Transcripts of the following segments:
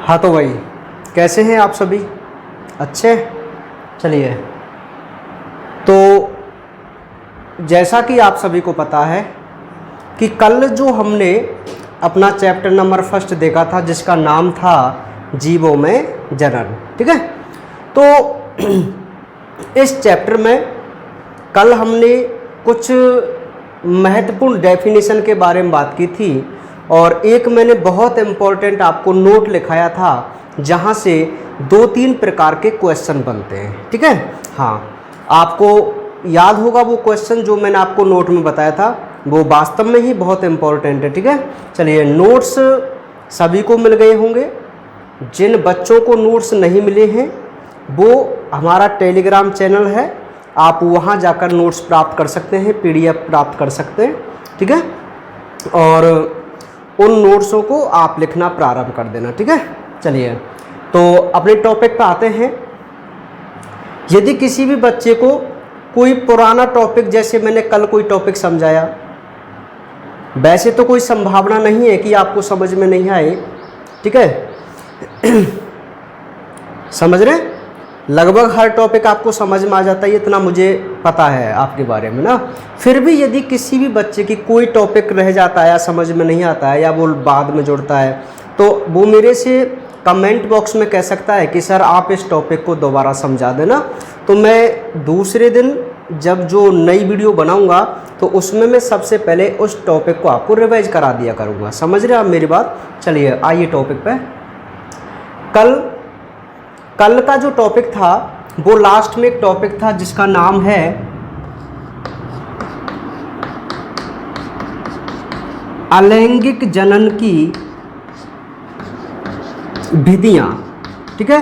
हाँ तो भाई, कैसे हैं आप सभी? अच्छे? चलिए, तो जैसा कि आप सभी को पता है कि कल जो हमने अपना चैप्टर नंबर 1 देखा था जिसका नाम था जीवों में जनन, ठीक है। तो इस चैप्टर में कल हमने कुछ महत्वपूर्ण डेफिनेशन के बारे में बात की थी और एक मैंने बहुत इम्पोर्टेंट आपको नोट लिखाया था जहाँ से 2-3 प्रकार के क्वेश्चन बनते हैं, ठीक है। हाँ, आपको याद होगा वो क्वेश्चन जो मैंने आपको नोट में बताया था, वो वास्तव में ही बहुत इम्पोर्टेंट है, ठीक है। चलिए, नोट्स सभी को मिल गए होंगे। जिन बच्चों को नोट्स नहीं मिले हैं वो हमारा टेलीग्राम चैनल है, आप वहाँ जाकर नोट्स प्राप्त कर सकते हैं, PDF प्राप्त कर सकते हैं, ठीक है। और उन नोट्सों को आप लिखना प्रारंभ कर देना, ठीक है। चलिए, तो अपने टॉपिक पर आते हैं। यदि किसी भी बच्चे को कोई पुराना टॉपिक, जैसे मैंने कल कोई टॉपिक समझाया, वैसे तो कोई संभावना नहीं है कि आपको समझ में नहीं आए, ठीक है। समझ रहे? लगभग हर टॉपिक आपको समझ में आ जाता है, इतना मुझे पता है आपके बारे में ना। फिर भी यदि किसी भी बच्चे की कोई टॉपिक रह जाता है या समझ में नहीं आता है या वो बाद में जुड़ता है, तो वो मेरे से कमेंट बॉक्स में कह सकता है कि सर आप इस टॉपिक को दोबारा समझा देना। तो मैं दूसरे दिन जब जो नई वीडियो बनाऊंगा तो उसमें मैं सबसे पहले उस टॉपिक को आपको रिवाइज करा दिया करूंगा। समझ रहे आप मेरी बात? चलिए, आइए टॉपिक पे। कल का जो टॉपिक था वो लास्ट में एक टॉपिक था जिसका नाम है अलैंगिक जनन की विधियां, ठीक है,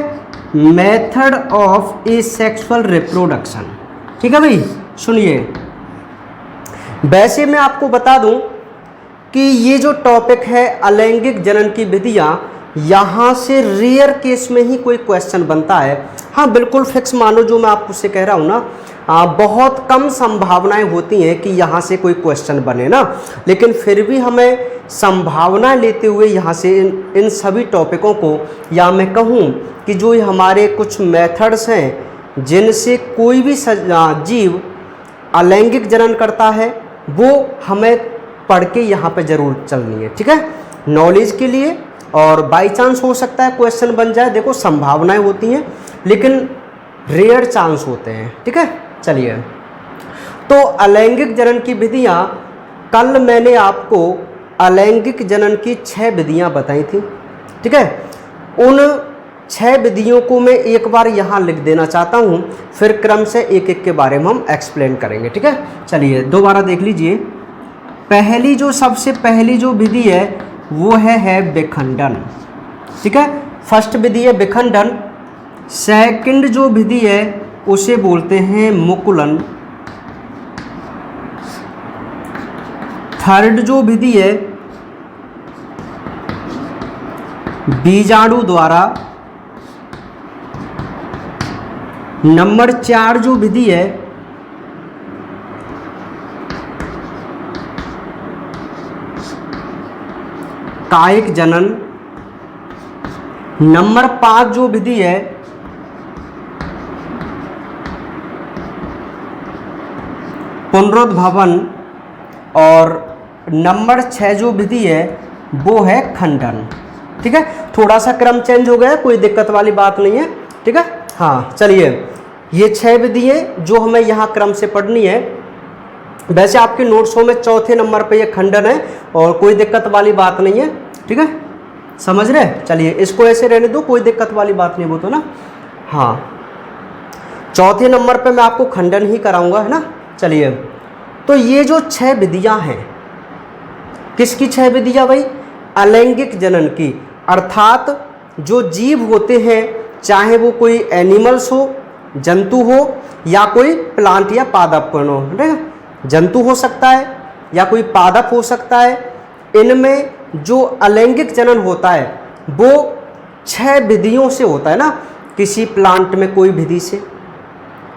मेथड ऑफ एसेक्सुअल रिप्रोडक्शन, ठीक है भाई। सुनिए, वैसे मैं आपको बता दूं कि ये जो टॉपिक है अलैंगिक जनन की विधियां, यहाँ से रेयर केस में ही कोई क्वेश्चन बनता है। हाँ, बिल्कुल फिक्स मानो जो मैं आपको से कह रहा हूँ ना, बहुत कम संभावनाएं होती हैं कि यहाँ से कोई क्वेश्चन बने ना, लेकिन फिर भी हमें संभावना लेते हुए यहाँ से इन सभी टॉपिकों को, या मैं कहूँ कि जो हमारे कुछ मेथड्स हैं जिनसे कोई भी जीव अलैंगिक जनन करता है, वो हमें पढ़ के यहाँ पे ज़रूर चलनी है, ठीक है, नॉलेज के लिए। और बाई चांस हो सकता है क्वेश्चन बन जाए, देखो संभावनाएं होती हैं लेकिन रेयर चांस होते हैं, ठीक है। चलिए, तो अलैंगिक जनन की विधियां, कल मैंने आपको अलैंगिक जनन की 6 विधियां बताई थी, ठीक है। उन 6 विधियों को मैं एक बार यहाँ लिख देना चाहता हूँ, फिर क्रम से एक एक के बारे में हम एक्सप्लेन करेंगे, ठीक है। चलिए, दोबारा देख लीजिए। सबसे पहली जो विधि है वो है विखंडन, ठीक है। फर्स्ट विधि है विखंडन। सेकंड जो विधि है उसे बोलते हैं मुकुलन। थर्ड जो विधि है बीजाणु द्वारा। नंबर 4 जो विधि है कायिक जनन। नंबर 5 जो विधि है पुनरुद्भवन। और नंबर 6 जो विधि है वो है खंडन, ठीक है। थोड़ा सा क्रम चेंज हो गया, कोई दिक्कत वाली बात नहीं है, ठीक है। हाँ, चलिए, ये 6 विधि है जो हमें यहाँ क्रम से पढ़नी है। वैसे आपके नोट्सों में 4थे नंबर पे ये खंडन है और कोई दिक्कत वाली बात नहीं है, ठीक है, समझ रहे? चलिए, इसको ऐसे रहने दो, कोई दिक्कत वाली बात नहीं, वो तो ना। हाँ, 4थे नंबर पे मैं आपको खंडन ही कराऊंगा, है ना। चलिए, तो ये जो 6 विधियां हैं, किसकी 6 विधियां भाई? अलैंगिक जनन की, अर्थात जो जीव होते हैं, चाहे वो कोई एनिमल्स हो, जंतु हो, या कोई प्लांट या पादप हो, ठीक है। जंतु हो सकता है या कोई पादप हो सकता है। इनमें जो अलैंगिक जनन होता है वो 6 विधियों से होता है ना। किसी प्लांट में कोई विधि से,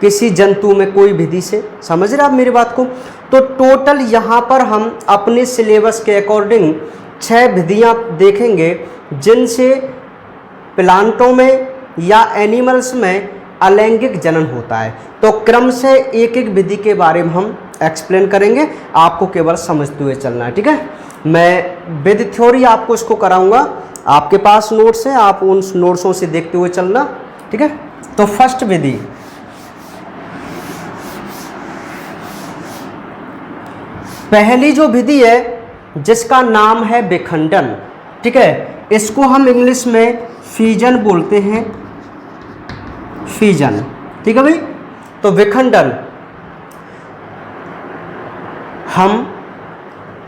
किसी जंतु में कोई विधि से। समझ रहे आप मेरी बात को? तो टोटल यहाँ पर हम अपने सिलेबस के अकॉर्डिंग 6 विधियां देखेंगे जिनसे प्लांटों में या एनिमल्स में अलैंगिक जनन होता है। तो क्रम से एक एक विधि के बारे में हम एक्सप्लेन करेंगे, आपको केवल समझते हुए चलना है, ठीक है। मैं विद थ्योरी आपको इसको कराऊंगा, आपके पास नोट्स हैं, आप उन नोट्सों से देखते हुए चलना, ठीक है। तो फर्स्ट विधि, पहली जो विधि है जिसका नाम है विखंडन, ठीक है, इसको हम इंग्लिश में फीजन बोलते हैं, फीजन, ठीक है भाई। तो विखंडन, हम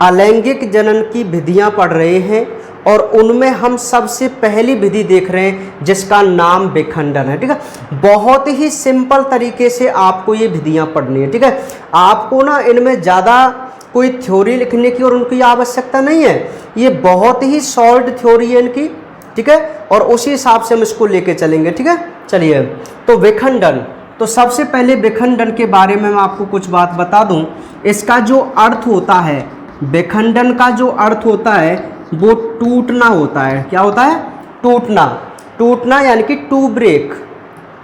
अलैंगिक जनन की विधियां पढ़ रहे हैं और उनमें हम सबसे पहली विधि देख रहे हैं जिसका नाम विखंडन है, ठीक है। बहुत ही सिंपल तरीके से आपको ये विधियां पढ़नी है, ठीक है। आपको ना इनमें ज़्यादा कोई थ्योरी लिखने की और उनकी आवश्यकता नहीं है, ये बहुत ही शॉर्ट थ्योरी है इनकी, ठीक है, और उसी हिसाब से हम इसको लेके चलेंगे, ठीक है। चलिए, तो विखंडन, तो सबसे पहले विखंडन के बारे में मैं आपको कुछ बात बता दूं। इसका जो अर्थ होता है, विखंडन का जो अर्थ होता है वो टूटना होता है। क्या होता है? टूटना। टूटना यानी कि टू ब्रेक,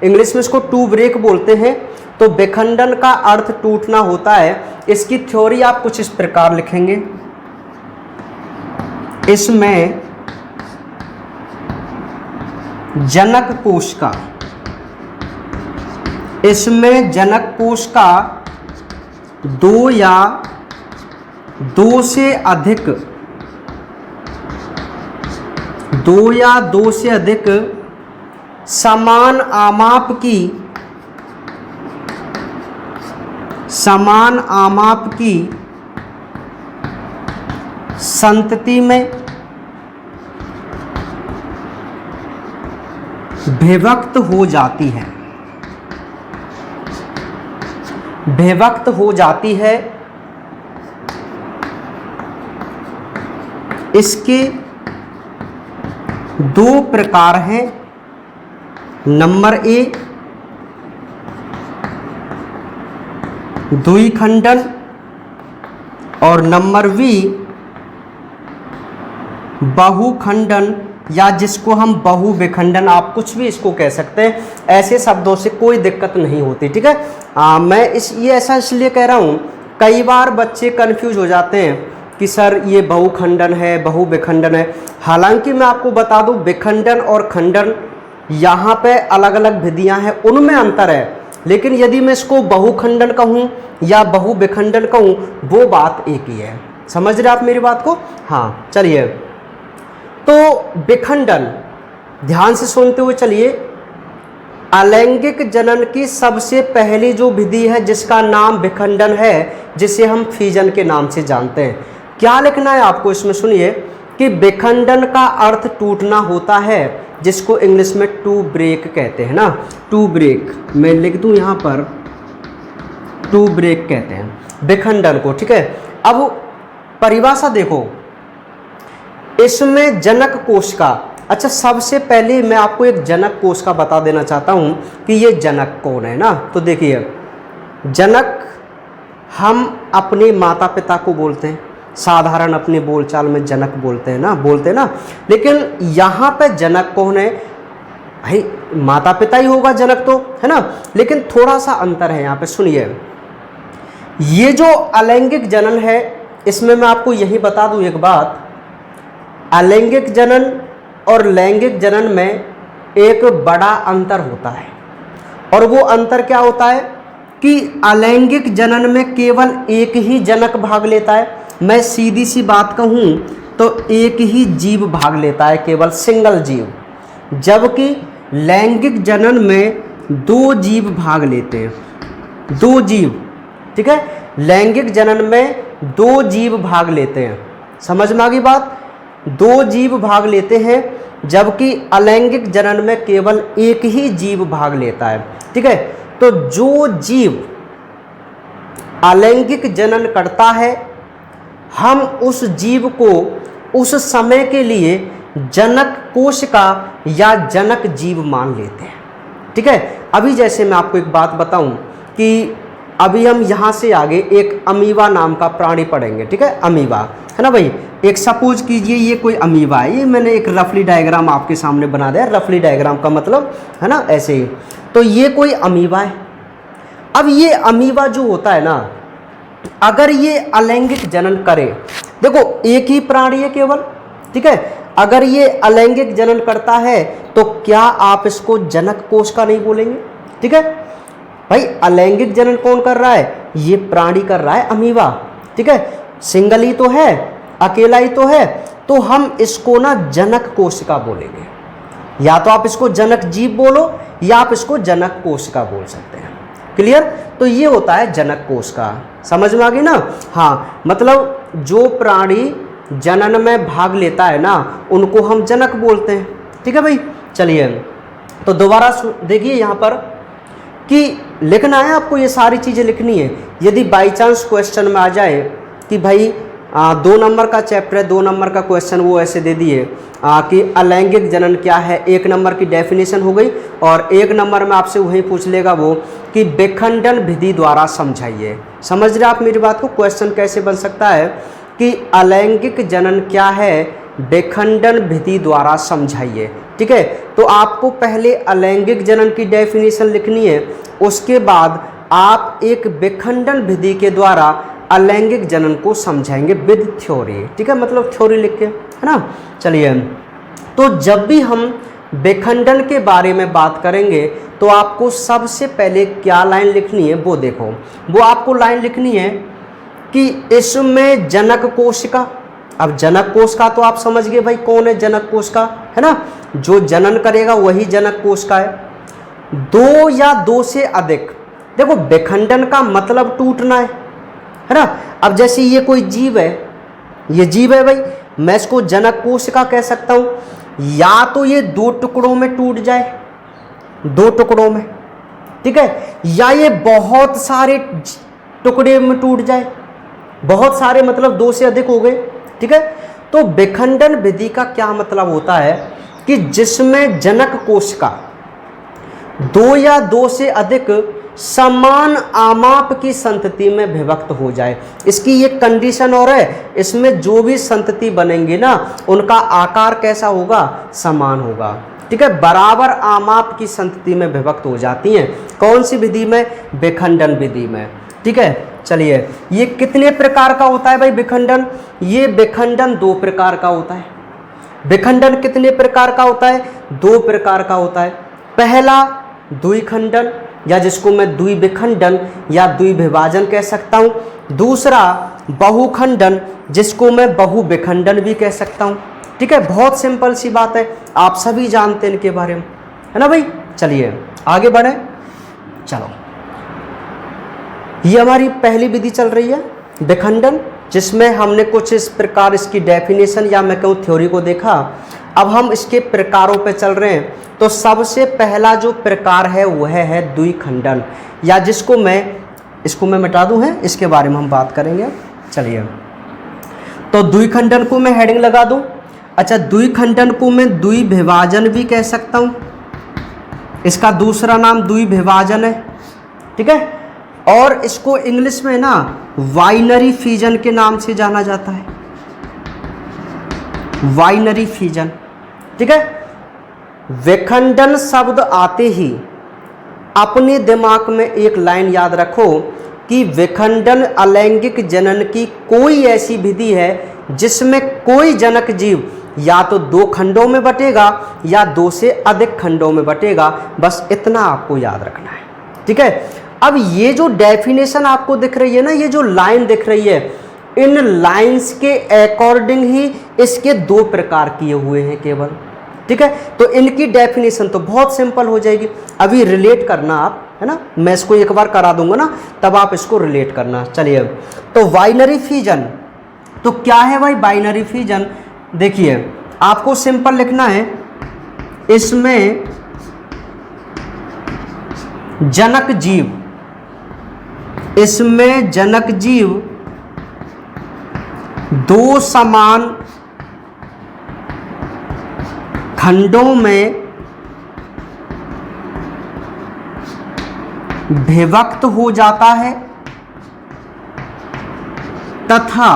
इंग्लिश में इसको टू ब्रेक बोलते हैं। तो विखंडन का अर्थ टूटना होता है। इसकी थ्योरी आप कुछ इस प्रकार लिखेंगे, इसमें जनक कोश का, इसमें जनक कोश का दो या दो से अधिक समान आमाप की संतति में विभक्त हो जाती है, विभक्त हो जाती है। इसके दो प्रकार हैं, नंबर ए द्विखंडन और नंबर बी बहुखंडन, या जिसको हम बहु विखंडन, आप कुछ भी इसको कह सकते हैं, ऐसे शब्दों से कोई दिक्कत नहीं होती, ठीक है। मैं ये ऐसा इसलिए कह रहा हूँ, कई बार बच्चे कंफ्यूज हो जाते हैं कि सर ये बहुखंडन है, बहु विखंडन है। हालांकि मैं आपको बता दूं, विखंडन और खंडन यहाँ पे अलग अलग विधियाँ हैं, उनमें अंतर है, लेकिन यदि मैं इसको बहुखंडन कहूँ या बहु विखंडन कहूँ, वो बात एक ही है। समझ रहे आप मेरी बात को? हाँ, चलिए। तो विखंडन, ध्यान से सुनते हुए चलिए। अलैंगिक जनन की सबसे पहली जो विधि है जिसका नाम विखंडन है, जिसे हम फीजन के नाम से जानते हैं। क्या लिखना है आपको इसमें? सुनिए कि विखंडन का अर्थ टूटना होता है, जिसको इंग्लिश में टू ब्रेक कहते हैं ना, टू ब्रेक। मैं लिख दूं यहाँ पर, टू ब्रेक कहते हैं विखंडन को, ठीक है। अब परिभाषा देखो, इसमें जनक कोश का, अच्छा सबसे पहले मैं आपको एक जनक कोश का बता देना चाहता हूँ कि ये जनक कौन है ना। तो देखिए, जनक हम अपने माता पिता को बोलते हैं, साधारण अपने बोलचाल में जनक बोलते हैं ना, लेकिन यहाँ पे जनक कौन है? भाई माता पिता ही होगा जनक तो, है ना। लेकिन थोड़ा सा अंतर है यहाँ पे, सुनिए। ये जो अलैंगिक जनन है, इसमें मैं आपको यही बता दूं एक बात, अलैंगिक जनन और लैंगिक जनन में एक बड़ा अंतर होता है। और वो अंतर क्या होता है कि अलैंगिक जनन में केवल एक ही जनक भाग लेता है। मैं सीधी सी बात कहूँ तो एक ही जीव भाग लेता है, केवल सिंगल जीव। जबकि लैंगिक जनन में दो जीव भाग लेते हैं, दो जीव, ठीक है। लैंगिक जनन में दो जीव भाग लेते हैं, समझ में आ गई बात? दो जीव भाग लेते हैं, जबकि अलैंगिक जनन में केवल एक ही जीव भाग लेता है, ठीक है। तो जो जीव अलैंगिक जनन करता है, हम उस जीव को उस समय के लिए जनक कोश का या जनक जीव मान लेते हैं, ठीक है। अभी जैसे मैं आपको एक बात बताऊं कि अभी हम यहाँ से आगे एक अमीबा नाम का प्राणी पढ़ेंगे, ठीक है, अमीबा, है ना भाई। एक सपोज कीजिए ये कोई अमीबा है, ये मैंने एक रफली डायग्राम आपके सामने बना दिया। रफली डायग्राम का मतलब है ना ऐसे ही। तो ये कोई अमीबा है। अब ये अमीबा जो होता है ना, अगर ये अलैंगिक जनन करे, देखो एक ही प्राणी है केवल, ठीक है, अगर ये अलैंगिक जनन करता है तो क्या आप इसको जनक कोष का नहीं बोलेंगे? ठीक है भाई, अलैंगिक जनन कौन कर रहा है? ये प्राणी कर रहा है, अमीबा, ठीक है, सिंगल ही तो है, अकेला ही तो है, तो हम इसको ना जनक कोशिका बोलेंगे। या तो आप इसको जनक जीव बोलो या आप इसको जनक कोशिका बोल सकते हैं। क्लियर? तो ये होता है जनक कोशिका। समझ में आ गई ना? हाँ, मतलब जो प्राणी जनन में भाग लेता है ना, उनको हम जनक बोलते हैं। ठीक है भाई, चलिए तो दोबारा देखिए यहाँ पर कि लिखना है आपको, ये सारी चीज़ें लिखनी है। यदि बाई चांस क्वेश्चन में आ जाए कि भाई 2 नंबर का चैप्टर है, 2 नंबर का क्वेश्चन वो ऐसे दे दिए कि अलैंगिक जनन क्या है, 1 नंबर की डेफिनेशन हो गई और 1 नंबर में आपसे वही पूछ लेगा वो कि विखंडन विधि द्वारा समझाइए। समझ रहे आप मेरी बात को? क्वेश्चन कैसे बन सकता है कि अलैंगिक जनन क्या है, विखंडन विधि द्वारा समझाइए। ठीक है, तो आपको पहले अलैंगिक जनन की डेफिनेशन लिखनी है, उसके बाद आप एक विखंडन विधि के द्वारा अलैंगिक जनन को समझाएंगे विद थ्योरी। ठीक है, मतलब थ्योरी लिख के, है ना। चलिए, तो जब भी हम विखंडन के बारे में बात करेंगे तो आपको सबसे पहले क्या लाइन लिखनी है वो देखो। वो आपको लाइन लिखनी है कि इसमें जनक कोशिका। अब जनक कोशिका तो आप समझ गए भाई कौन है जनक कोशिका, है ना, जो जनन करेगा वही जनक कोशिका है। 2 या 2 से अधिक, देखो विखंडन का मतलब टूटना है ना। अब जैसे ये कोई जीव है, ये जीव है भाई, मैं इसको जनक कोशिका कह सकता हूँ। या तो ये 2 टुकड़ों में टूट जाए, 2 टुकड़ों में, ठीक है, या ये बहुत सारे टुकड़े में टूट जाए, बहुत सारे मतलब 2 से अधिक हो गए। ठीक है, तो विखंडन विधि का क्या मतलब होता है कि जिसमें जनक कोशिका 2 या 2 से अधिक समान आमाप की संतति में विभक्त हो जाए। इसकी ये कंडीशन और है, इसमें जो भी संतति बनेंगे ना उनका आकार कैसा होगा, समान होगा। ठीक है, बराबर आमाप की संतति में विभक्त हो जाती हैं। कौन सी विधि में? विखंडन विधि में। ठीक है, चलिए ये कितने प्रकार का होता है भाई विखंडन? ये विखंडन 2 प्रकार का होता है। विखंडन कितने प्रकार का होता है? 2 प्रकार का होता है। पहला द्विखंडन, या जिसको मैं द्विविखंडन या द्विविभाजन कह सकता हूँ। दूसरा बहुखंडन, जिसको मैं बहुविखंडन भी कह सकता हूँ। ठीक है, बहुत सिंपल सी बात है, आप सभी जानते हैं इनके बारे में, है ना भाई। चलिए आगे बढ़े। चलो, ये हमारी पहली विधि चल रही है विखंडन, जिसमें हमने कुछ इस प्रकार इसकी डेफिनेशन या मैं कहूँ थ्योरी को देखा। अब हम इसके प्रकारों पे चल रहे हैं। तो सबसे पहला जो प्रकार है वह है द्विखंडन, या जिसको मैं मिटा दूं, है इसके बारे में हम बात करेंगे। चलिए, तो द्विखंडन को मैं हेडिंग लगा दूं। अच्छा, द्विखंडन को मैं द्विविभाजन भी कह सकता हूं, इसका दूसरा नाम द्विविभाजन है। ठीक है, और इसको इंग्लिश में ना बाइनरी फिजन के नाम से जाना जाता है, बाइनरी फिजन। ठीक है, विखंडन शब्द आते ही अपने दिमाग में एक लाइन याद रखो कि विखंडन अलैंगिक जनन की कोई ऐसी विधि है जिसमें कोई जनक जीव या तो 2 खंडों में बटेगा या 2 से अधिक खंडों में बटेगा। बस इतना आपको याद रखना है। ठीक है, अब ये जो डेफिनेशन आपको दिख रही है ना, ये जो लाइन दिख रही है, इन लाइंस के अकॉर्डिंग ही इसके 2 प्रकार किए हुए हैं केवल। ठीक है, तो इनकी डेफिनेशन तो बहुत सिंपल हो जाएगी। अभी रिलेट करना आप, है ना, मैं इसको एक बार करा दूंगा ना, तब आप इसको रिलेट करना। चलिए, तो बाइनरी फिजन तो क्या है भाई? बाइनरी फिजन देखिए, आपको सिंपल लिखना है, इसमें जनक जीव, इसमें जनक जीव 2 समान खंडों में विभक्त हो जाता है तथा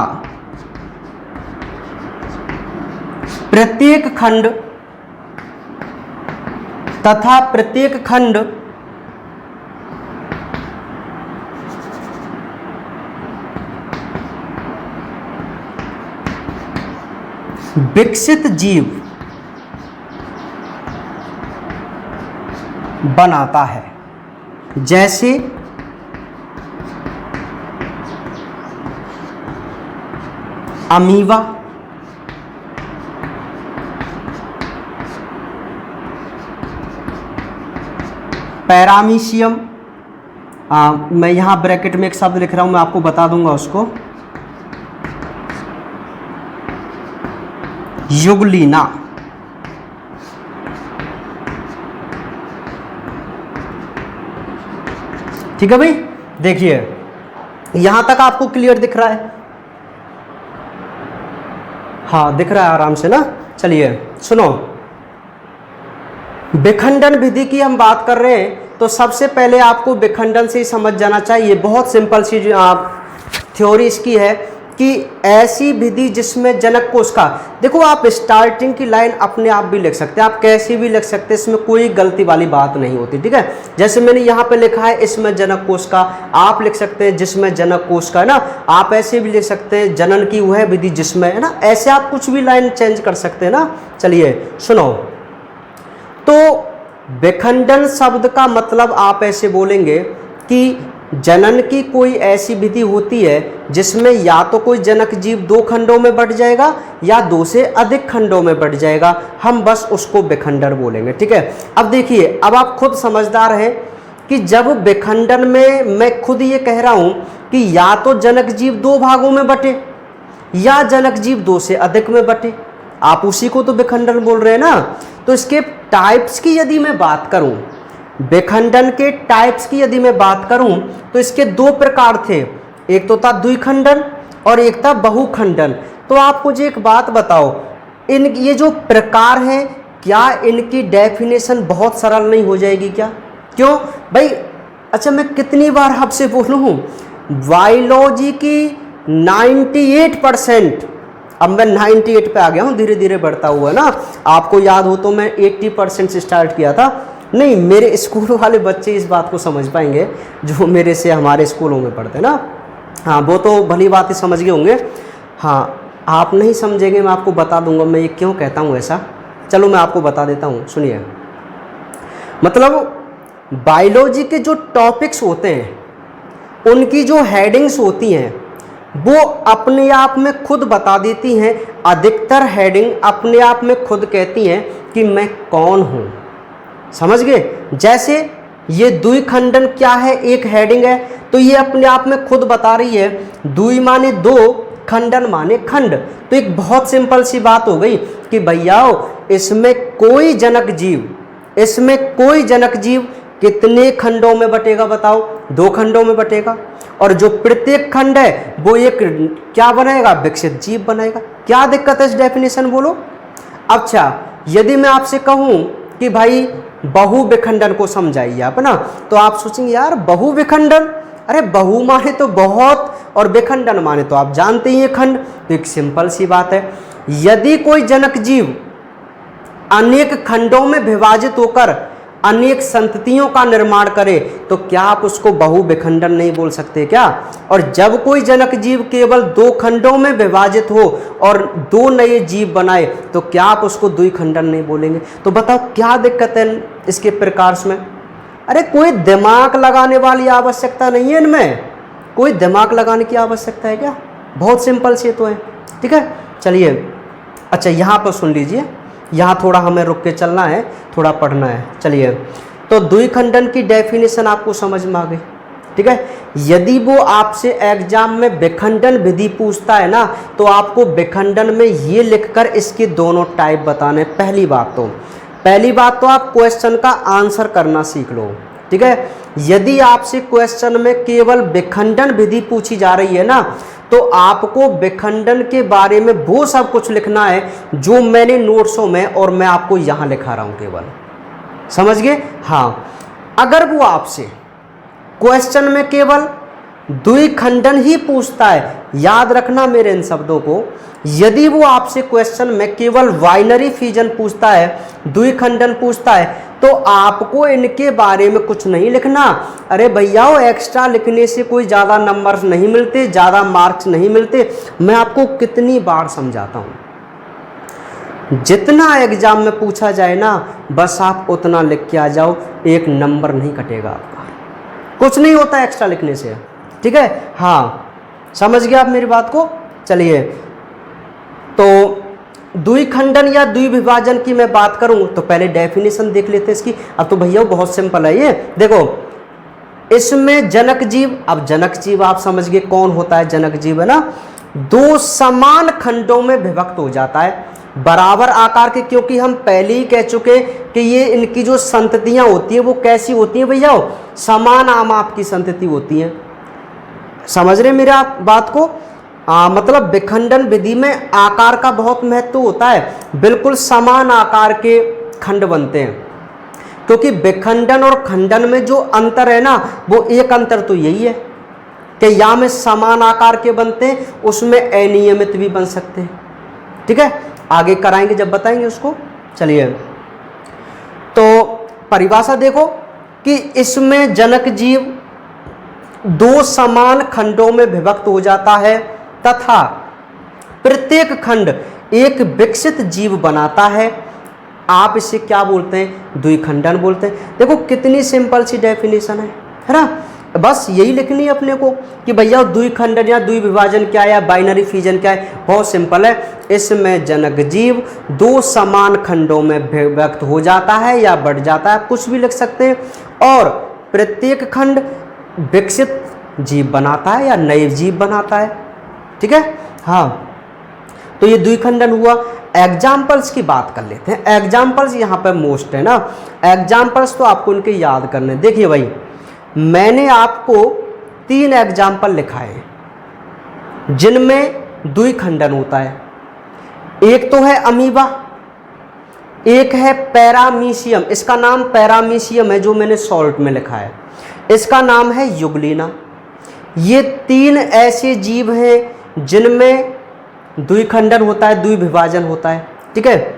प्रत्येक खंड विकसित जीव बनाता है। जैसे अमीबा, पैरामीशियम, मैं यहाँ ब्रैकेट में एक शब्द लिख रहा हूँ, मैं आपको बता दूंगा उसको, युगलीना। ठीक है भाई, देखिए यहां तक आपको क्लियर दिख रहा है? हाँ दिख रहा है आराम से ना। चलिए सुनो, विखंडन विधि की हम बात कर रहे हैं तो सबसे पहले आपको विखंडन से ही समझ जाना चाहिए। बहुत सिंपल सी थ्योरी इसकी है कि ऐसी विधि जिसमें जनक कोशिका, देखो आप स्टार्टिंग की लाइन अपने आप भी लिख सकते हैं, आप कैसे भी लिख सकते हैं, इसमें कोई गलती वाली बात नहीं होती। ठीक है, जैसे मैंने यहाँ पे लिखा है इसमें जनक कोशिका, आप लिख सकते हैं जिसमें जनक कोशिका, है ना। आप ऐसे भी लिख सकते हैं जनन की वह विधि जिसमें, है ना। ऐसे आप कुछ भी लाइन चेंज कर सकते हैं ना। चलिए सुनो, तो विखंडन शब्द का मतलब आप ऐसे बोलेंगे कि जनन की कोई ऐसी विधि होती है जिसमें या तो कोई जनक जीव 2 खंडों में बट जाएगा या 2 से अधिक खंडों में बट जाएगा, हम बस उसको विखंडन बोलेंगे। ठीक है, अब देखिए, अब आप खुद समझदार हैं कि जब विखंडन में मैं खुद ये कह रहा हूं कि या तो जनक जीव 2 भागों में बटे या जनक जीव 2 से अधिक में बटे, आप उसी को तो विखंडन बोल रहे हैं ना। तो इसके टाइप्स की यदि मैं बात करूं, विखंडन के टाइप्स की यदि मैं बात करूं तो इसके 2 प्रकार थे, एक तो था द्विखंडन और एक था बहुखंडन। तो आप मुझे एक बात बताओ, इन ये जो प्रकार हैं, क्या इनकी डेफिनेशन बहुत सरल नहीं हो जाएगी क्या? क्यों भाई? अच्छा मैं कितनी बार आपसे बोलूं, बायोलॉजी की 98%, अब मैं 98 पे आ गया हूँ, धीरे धीरे बढ़ता हुआ ना। आपको याद हो तो मैं 80% से स्टार्ट किया था। नहीं, मेरे स्कूल वाले बच्चे इस बात को समझ पाएंगे जो मेरे से हमारे स्कूलों में पढ़ते हैं ना। हाँ वो तो भली बात ही समझ गए होंगे। हाँ आप नहीं समझेंगे, मैं आपको बता दूंगा मैं ये क्यों कहता हूँ ऐसा। चलो मैं आपको बता देता हूँ, सुनिए। मतलब बायोलॉजी के जो टॉपिक्स होते हैं उनकी जो हेडिंग्स होती हैं वो अपने आप में खुद बता देती हैं। अधिकतर हेडिंग अपने आप में खुद कहती हैं कि मैं कौन हूँ, समझ गए? जैसे ये द्विखंडन क्या है, एक हेडिंग है, तो ये अपने आप में खुद बता रही है द्वि माने 2, खंडन माने खंड। तो एक बहुत सिंपल सी बात हो गई कि भैया इसमें कोई जनक जीव कितने खंडों में बटेगा बताओ? 2 खंडों में बटेगा। और जो प्रत्येक खंड है वो एक क्या बनाएगा? विकसित जीव बनाएगा। क्या दिक्कत है इस डेफिनेशन बोलो? अच्छा यदि मैं आपसे कहूं कि भाई बहु विखंडन को समझाइए आप ना, तो आप सोचेंगे यार बहु विखंडन, अरे बहु माने तो बहुत और विखंडन माने तो आप जानते ही हैं खंड। तो एक सिंपल सी बात है, यदि कोई जनक जीव अनेक खंडों में विभाजित होकर अनेक संततियों का निर्माण करे तो क्या आप उसको बहु विखंडन नहीं बोल सकते क्या? और जब कोई जनक जीव केवल 2 खंडों में विभाजित हो और 2 नए जीव बनाए तो क्या आप उसको द्विखंडन नहीं बोलेंगे? तो बताओ क्या दिक्कत है इसके प्रकार में? अरे कोई दिमाग लगाने वाली आवश्यकता नहीं है इनमें, कोई दिमाग लगाने की आवश्यकता है क्या? बहुत सिंपल से तो है। ठीक है, चलिए अच्छा यहाँ पर सुन लीजिए, यहाँ थोड़ा हमें रुक के चलना है, थोड़ा पढ़ना है। चलिए, तो द्विखंडन की डेफिनेशन आपको समझ में आ गई। ठीक है, यदि वो आपसे एग्जाम में विखंडन विधि पूछता है ना तो आपको विखंडन में ये लिखकर इसके दोनों टाइप बताने। पहली बात तो आप क्वेश्चन का आंसर करना सीख लो। ठीक है, यदि आपसे क्वेश्चन में केवल विखंडन विधि पूछी जा रही है ना तो आपको विखंडन के बारे में वो सब कुछ लिखना है जो मैंने नोट्सों में और मैं आपको यहाँ लिखा रहा हूँ केवल, समझ गए? हाँ, अगर वो आपसे क्वेश्चन में केवल द्विखंडन ही पूछता है। याद रखना मेरे इन शब्दों को, यदि वो आपसे क्वेश्चन में केवल बाइनरी फिजन पूछता है, द्विखंडन पूछता है, तो आपको इनके बारे में कुछ नहीं लिखना। अरे भैया वो एक्स्ट्रा लिखने से कोई ज़्यादा नंबर नहीं मिलते, ज़्यादा मार्क्स नहीं मिलते। मैं आपको कितनी बार समझाता हूँ, जितना एग्जाम में पूछा जाए ना बस आप उतना लिख के आ जाओ, एक नंबर नहीं कटेगा आपका, कुछ नहीं होता एक्स्ट्रा लिखने से। ठीक है, हाँ समझ गया आप मेरी बात को। चलिए, तो द्विखंडन या द्विविभाजन की मैं बात करूं तो पहले डेफिनेशन देख लेते हैं इसकी। अब तो भैया बहुत सिंपल है ये, देखो इसमें जनक जीव, अब जनक जीव आप समझ गए कौन होता है जनक जीव, है ना। दो समान खंडों में विभक्त हो जाता है बराबर आकार के, क्योंकि हम पहले ही कह चुके कि ये इनकी जो संततियां होती हैं वो कैसी होती हैं भैया, समान आमाप की संतति होती हैं। समझ रहे मेरे आप बात को। मतलब विखंडन विधि में आकार का बहुत महत्व होता है, बिल्कुल समान आकार के खंड बनते हैं, क्योंकि विखंडन और खंडन में जो अंतर है ना वो एक अंतर तो यही है कि यहाँ में समान आकार के बनते हैं, उसमें अनियमित भी बन सकते हैं। ठीक है, आगे कराएंगे जब बताएंगे उसको। चलिए, तो परिभाषा देखो कि इसमें जनक जीव दो समान खंडों में विभक्त हो जाता है तथा प्रत्येक खंड एक विकसित जीव बनाता है। आप इसे क्या बोलते हैं, द्विखंडन बोलते हैं। देखो कितनी सिंपल सी डेफिनेशन है ना। बस यही लिखनी है अपने को कि भैया द्विखंडन या द्विविभाजन क्या है या बाइनरी फिजन क्या है, बहुत सिंपल है। इसमें जनक जीव दो समान खंडों में विभक्त हो जाता है या बढ़ जाता है, कुछ भी लिख सकते हैं, और प्रत्येक खंड विकसित जीव बनाता है या नए जीव बनाता है। ठीक है, हाँ तो ये द्विखंडन हुआ। एग्जाम्पल्स की बात कर लेते हैं। एग्जाम्पल्स यहाँ पर मोस्ट है ना, एग्जाम्पल्स तो आपको उनके याद करने। देखिए भाई, मैंने आपको 3 एग्जाम्पल लिखाए जिनमें द्विखंडन होता है। एक तो है अमीबा, एक है पैरामीशियम, इसका नाम पैरामीशियम है जो मैंने सॉल्ट में लिखा है, इसका नाम है युगलीना। ये 3 ऐसे जीव हैं जिनमें द्विखंडन होता है, द्विविभाजन होता है। ठीक है,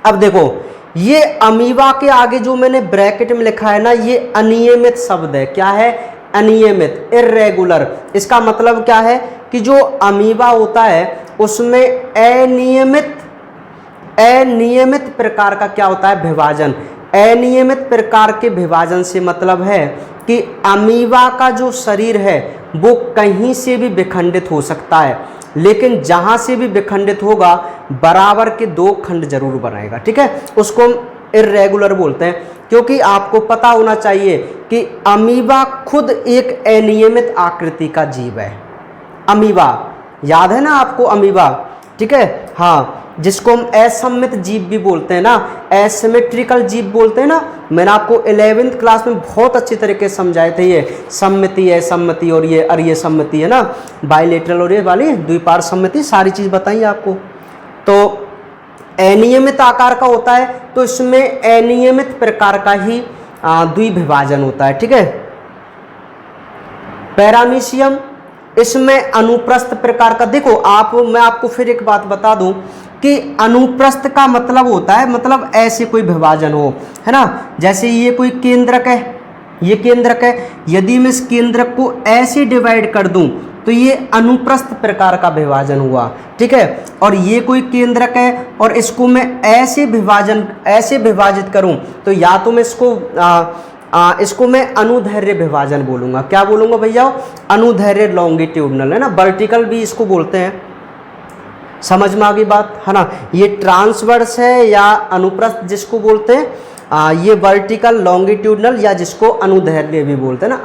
अब देखो ये अमीबा के आगे जो मैंने ब्रैकेट में लिखा है ना, ये अनियमित शब्द है। क्या है, अनियमित, इर्रेगुलर। इसका मतलब क्या है कि जो अमीबा होता है उसमें अनियमित प्रकार का क्या होता है, विभाजन। अनियमित प्रकार के विभाजन से मतलब है कि अमीबा का जो शरीर है वो कहीं से भी विखंडित हो सकता है, लेकिन जहां से भी विखंडित होगा बराबर के 2 खंड जरूर बनाएगा। ठीक है, उसको हम इर्रेगुलर बोलते हैं, क्योंकि आपको पता होना चाहिए कि अमीबा खुद एक अनियमित आकृति का जीव है। अमीबा याद है ना आपको, अमीबा। ठीक है, हाँ, जिसको हम असम्मित जीव भी बोलते हैं ना, एसिमेट्रिकल जीव बोलते हैं ना। मैंने आपको 11th क्लास में बहुत अच्छी तरीके से समझाए थे, ये सम्मिति, असम्मिति और ये अर्यसम्मिति है ना, बाइलेटरल और ये वाली द्विपार्श्व सम्मिति, सारी चीज़ बताइए आपको। तो अनियमित आकार का होता है तो इसमें अनियमित प्रकार का ही द्विविभाजन होता है। ठीक है, पैरामीशियम, इसमें अनुप्रस्थ प्रकार का। देखो आप, मैं आपको फिर एक बात बता दूं कि अनुप्रस्थ का मतलब होता है, मतलब ऐसे कोई विभाजन हो, है ना। जैसे ये कोई केंद्रक है, ये केंद्रक है, यदि मैं इस केंद्रक को ऐसे डिवाइड कर दूं तो ये अनुप्रस्थ प्रकार का विभाजन हुआ। ठीक है, और ये कोई केंद्रक है और इसको मैं ऐसे विभाजित करूं तो या तो मैं इसको मैं अनुदैर्घ्य विभाजन बोलूंगा। क्या बोलूंगा भैया, अनुदैर्घ्य लॉन्गिट्यूडनल, है ना, वर्टिकल भी इसको बोलते हैं। समझ में आ गई बात, है ना। ये ट्रांसवर्स है या अनुप्रस्थ जिसको बोलते हैं, ये वर्टिकल, लॉन्गिट्यूडनल या जिसको अनुदैर्घ्य भी बोलते हैं ना,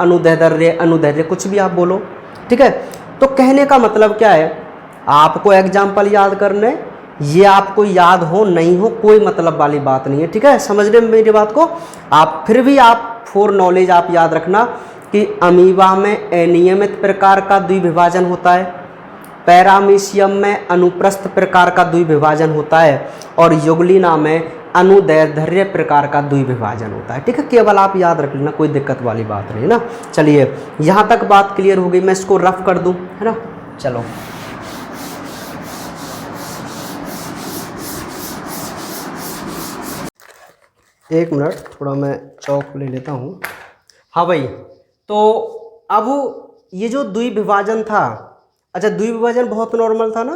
अनुदैर्घ्य कुछ भी आप बोलो। ठीक है, तो कहने का मतलब क्या है, आपको एग्जाम्पल याद करने, ये आपको याद हो नहीं हो कोई मतलब वाली बात नहीं है। ठीक है, समझ रहे मेरी बात को आप। फिर भी आप फॉर नॉलेज आप याद रखना कि अमीबा में अनियमित प्रकार का द्विविभाजन होता है, पैरामीशियम में अनुप्रस्थ प्रकार का द्विविभाजन होता है, और युगलिना में अनुदैर्ध्य प्रकार का द्विविभाजन होता है। ठीक है, केवल आप याद रख लेना, कोई दिक्कत वाली बात नहीं है ना। चलिए यहाँ तक बात क्लियर हो गई, मैं इसको रफ कर दूं, है ना। चलो एक मिनट, थोड़ा मैं चौक ले लेता हूँ। हाँ भाई, तो अब ये जो द्विविभाजन था, अच्छा द्विविभाजन बहुत नॉर्मल था ना,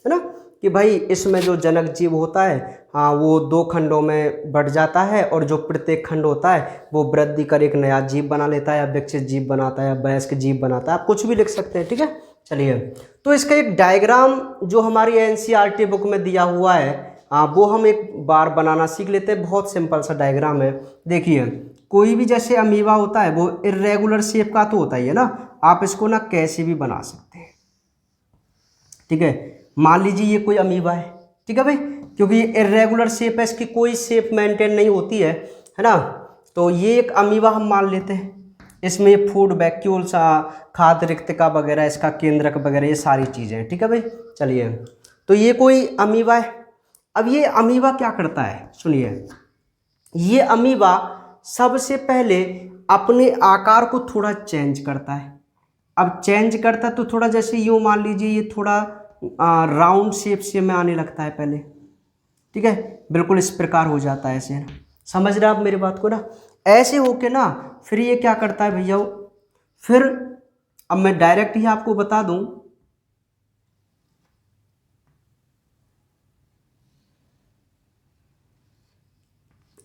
है ना, कि भाई इसमें जो जनक जीव होता है हाँ वो दो खंडों में बढ़ जाता है, और जो प्रत्येक खंड होता है वो वृद्धि कर एक नया जीव बना लेता है, या विकसित जीव बनाता है, या वयस्क जीव बनाता है, आप कुछ भी लिख सकते हैं। ठीक है, चलिए तो इसका एक डायग्राम जो हमारी एनसीईआरटी बुक में दिया हुआ है वो हम एक बार बनाना सीख लेते हैं। बहुत सिंपल सा डायग्राम है। देखिए कोई भी जैसे अमीबा होता है वो इर्रेगुलर शेप का तो होता ही है ना, आप इसको ना कैसे भी बना सकते हैं। ठीक है, मान लीजिए ये कोई अमीबा है, ठीक है भाई, क्योंकि ये इर्रेगुलर शेप है, इसकी कोई शेप मेंटेन नहीं होती है ना। तो ये एक अमीबा हम मान लेते हैं, इसमें फूड वैक्यूल्स, खाद्य रिक्तिका वगैरह, इसका केंद्रक वगैरह, ये सारी चीज़ें हैं। ठीक है भाई, चलिए तो ये कोई अमीबा है। अब ये अमीबा क्या करता है, सुनिए, ये अमीबा सबसे पहले अपने आकार को थोड़ा चेंज करता है। अब चेंज करता है तो थोड़ा जैसे यूँ मान लीजिए ये थोड़ा राउंड शेप से में आने लगता है पहले। ठीक है, बिल्कुल इस प्रकार हो जाता है ऐसे, है ना, समझ रहे आप मेरी बात को ना। ऐसे होके ना फिर ये क्या करता है भैया, फिर अब मैं डायरेक्ट ही आपको बता दूं,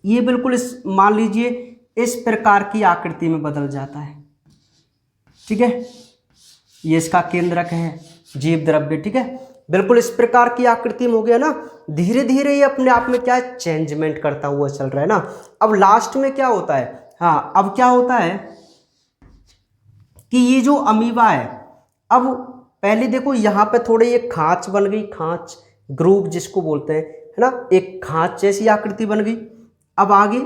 ये बिल्कुल इस मान लीजिए इस प्रकार की आकृति में बदल जाता है। ठीक है, ये इसका केंद्रक है, जीव द्रव्य। ठीक है, बिल्कुल इस प्रकार की आकृति में हो गया ना। धीरे धीरे ये अपने आप में क्या चेंजमेंट करता हुआ चल रहा है ना। अब लास्ट में क्या होता है, हाँ अब क्या होता है कि ये जो अमीबा है, अब पहले देखो यहाँ पे थोड़ी एक खांच बन गई, खांच ग्रूव जिसको बोलते हैं, है ना, एक खांच जैसी आकृति बन गई। अब आगे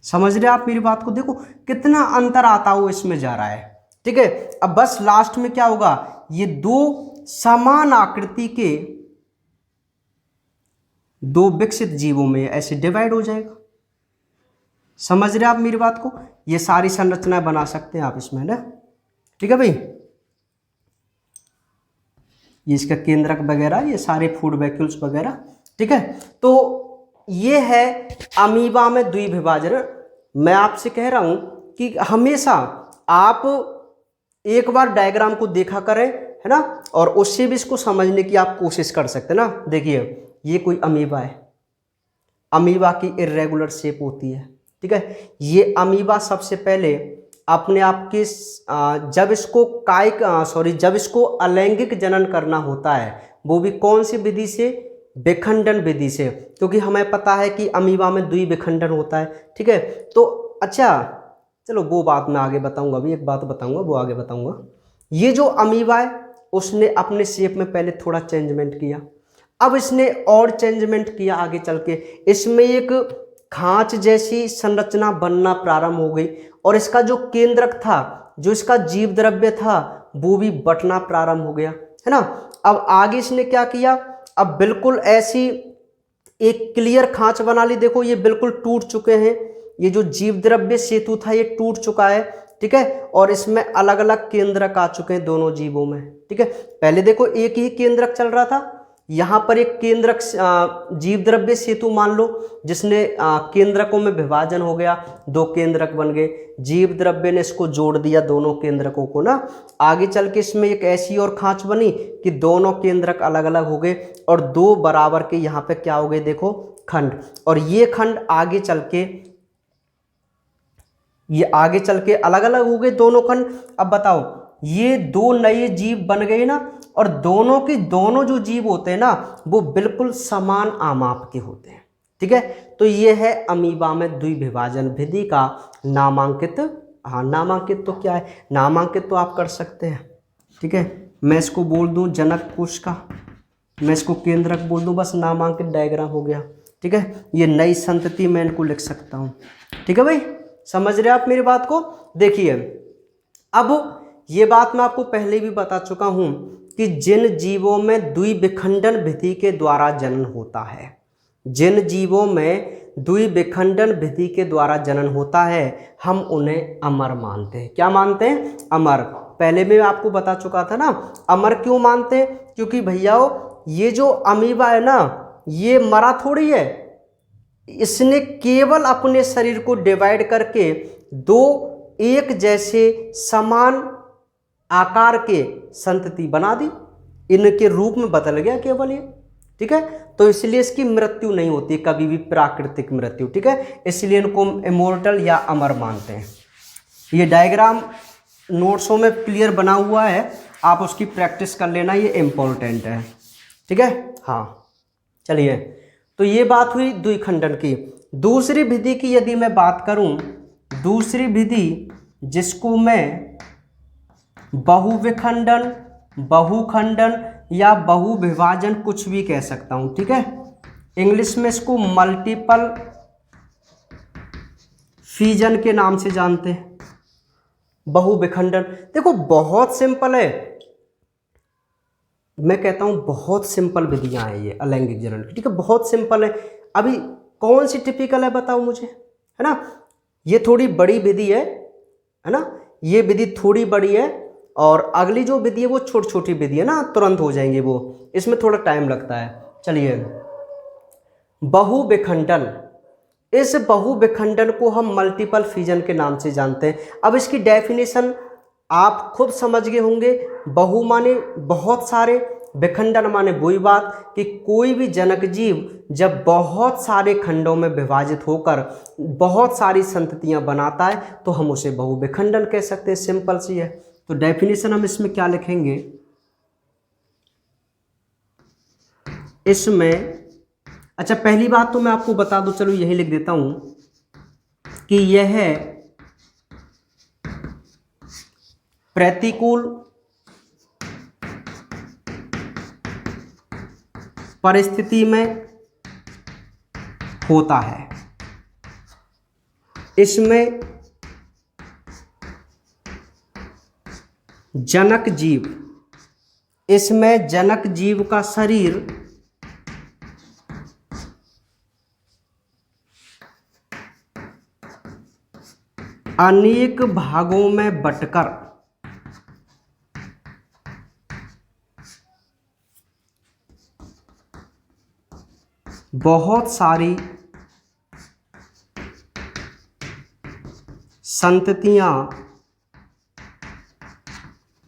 समझ रहे आप मेरी बात को, देखो कितना अंतर आता हुआ इसमें जा रहा है। ठीक है, अब बस लास्ट में क्या होगा, ये दो समान आकृति के दो विकसित जीवों में ऐसे डिवाइड हो जाएगा। समझ रहे आप मेरी बात को, ये सारी संरचनाएं बना सकते हैं आप इसमें ना। ठीक है भाई, ये इसका केंद्रक वगैरह, ये सारे फूड वैक्यूल्स वगैरह। ठीक है, तो ये है अमीबा में द्विविभाजन। मैं आपसे कह रहा हूं कि हमेशा आप एक बार डायग्राम को देखा करें, है ना, और उससे भी इसको समझने की आप कोशिश कर सकते हैं ना। देखिए ये कोई अमीबा है, अमीबा की इर्रेगुलर शेप होती है। ठीक है, ये अमीबा सबसे पहले अपने आप के जब इसको अलैंगिक जनन करना होता है, वो भी कौन सी विधि से, विखंडन विधि से, क्योंकि हमें पता है कि अमीबा में द्विविखंडन होता है। ठीक है, तो अच्छा चलो वो बात मैं आगे बताऊंगा, अभी एक बात बताऊंगा वो आगे बताऊंगा। ये जो अमीबा है उसने अपने शेप में पहले थोड़ा चेंजमेंट किया, अब इसने और चेंजमेंट किया आगे चल के, इसमें एक खांच जैसी संरचना बनना प्रारंभ हो गई, और इसका जो केंद्रक था, जो इसका जीव द्रव्य था, वो भी बटना प्रारंभ हो गया, है ना। अब आगे इसने क्या किया, अब बिल्कुल ऐसी एक क्लियर खांच बना ली। देखो ये बिल्कुल टूट चुके हैं, ये जो जीव द्रव्य सेतु था ये टूट चुका है। ठीक है, और इसमें अलग अलग केंद्रक आ चुके हैं दोनों जीवों में। ठीक है, पहले देखो एक ही केंद्रक चल रहा था, यहाँ पर एक केंद्रक जीव द्रव्य सेतु मान लो, जिसने केंद्रकों में विभाजन हो गया, दो केंद्रक बन गए, जीव द्रव्य ने इसको जोड़ दिया दोनों केंद्रकों को ना। आगे चल के इसमें एक ऐसी और खांच बनी कि दोनों केंद्रक अलग अलग हो गए, और दो बराबर के यहाँ पे क्या हो गए, देखो खंड, और ये खंड आगे चल के अलग अलग हो गए दोनों खंड। अब बताओ ये दो नए जीव बन गए ना, और दोनों के दोनों जो जीव होते हैं ना वो बिल्कुल समान आमाप के होते हैं। ठीक है, तो ये है अमीबा में द्विविभाजन विधि का नामांकित। हाँ नामांकित तो क्या है, नामांकित तो आप कर सकते हैं। ठीक है, मैं इसको बोल दूं जनक कोश का, मैं इसको केंद्रक बोल दूं, बस नामांकित डायग्राम हो गया। ठीक है, ये नई संतति मैं इनको लिख सकता हूँ। ठीक है भाई, समझ रहे आप मेरी बात को। देखिए अब ये बात मैं आपको पहले भी बता चुका हूं कि जिन जीवों में द्विविखंडन विधि के द्वारा जनन होता है, जिन जीवों में द्विविखंडन विधि के द्वारा जनन होता है, हम उन्हें अमर मानते हैं। क्या मानते हैं? अमर। पहले मैं आपको बता चुका था ना, अमर क्यों मानते हैं? क्योंकि भैयाओ ये जो अमीबा है ना, ये मरा थोड़ी है, इसने केवल अपने शरीर को डिवाइड करके दो एक जैसे समान आकार के संतति बना दी, इनके रूप में बदल गया केवल ये। ठीक है, तो इसलिए इसकी मृत्यु नहीं होती कभी भी, प्राकृतिक मृत्यु। ठीक है, इसलिए इनको इमोर्टल या अमर मानते हैं। ये डायग्राम नोट्सों में क्लियर बना हुआ है, आप उसकी प्रैक्टिस कर लेना, ये इम्पोर्टेंट है। ठीक है, हाँ चलिए, तो ये बात हुई द्विखंडन की। दूसरी विधि की यदि मैं बात करूं, दूसरी विधि जिसको मैं बहुविखंडन, बहुखंडन या बहुविभाजन कुछ भी कह सकता हूं। ठीक है, इंग्लिश में इसको मल्टीपल फीजन के नाम से जानते हैं, बहुविखंडन। देखो बहुत सिंपल है, मैं कहता हूं बहुत सिंपल विधियां हैं ये अलैंगिक जनन की। ठीक है, बहुत सिंपल है। अभी कौन सी टिपिकल है बताओ मुझे, है ना? ये थोड़ी बड़ी विधि है ना, ये विधि थोड़ी बड़ी है, और अगली जो विधि है वो छोटी छोटी विधि है ना, तुरंत हो जाएंगे वो, इसमें थोड़ा टाइम लगता है। चलिए, बहुविखंडन, इस बहुविखंडन को हम मल्टीपल फिजन के नाम से जानते हैं। अब इसकी डेफिनेशन आप खुद समझ गए होंगे। बहु माने बहुत सारे, विखंडन माने वही बात कि कोई भी जनक जीव जब बहुत सारे खंडों में विभाजित होकर बहुत सारी संततियां बनाता है तो हम उसे बहुविखंडन कह सकते हैं। सिंपल सी है। तो डेफिनेशन हम इसमें क्या लिखेंगे, इसमें अच्छा पहली बात तो मैं आपको बता दूं, चलो यही लिख देता हूं कि यह प्रतिकूल परिस्थिति में होता है। इसमें जनक जीव, इसमें जनक जीव का शरीर अनेक भागों में बंटकर बहुत सारी संततियां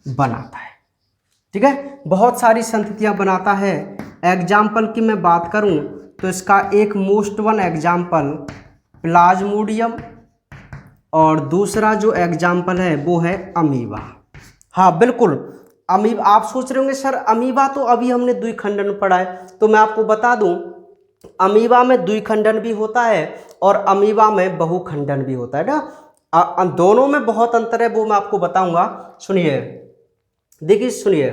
बनाता है। ठीक है, बहुत सारी संततियां बनाता है। एग्जाम्पल की मैं बात करूं तो इसका एक मोस्ट वन एग्जाम्पल प्लाज्मोडियम, और दूसरा जो एग्जाम्पल है वो है अमीबा। हाँ बिल्कुल, अमीबा। आप सोच रहे होंगे सर अमीबा तो अभी हमने द्विखंडन पढ़ा है, तो मैं आपको बता दूं अमीबा में द्विखंडन भी होता है और अमीबा में बहुखंडन भी होता है ना। दोनों में बहुत अंतर है, वो मैं आपको बताऊंगा। सुनिए, देखिए सुनिए,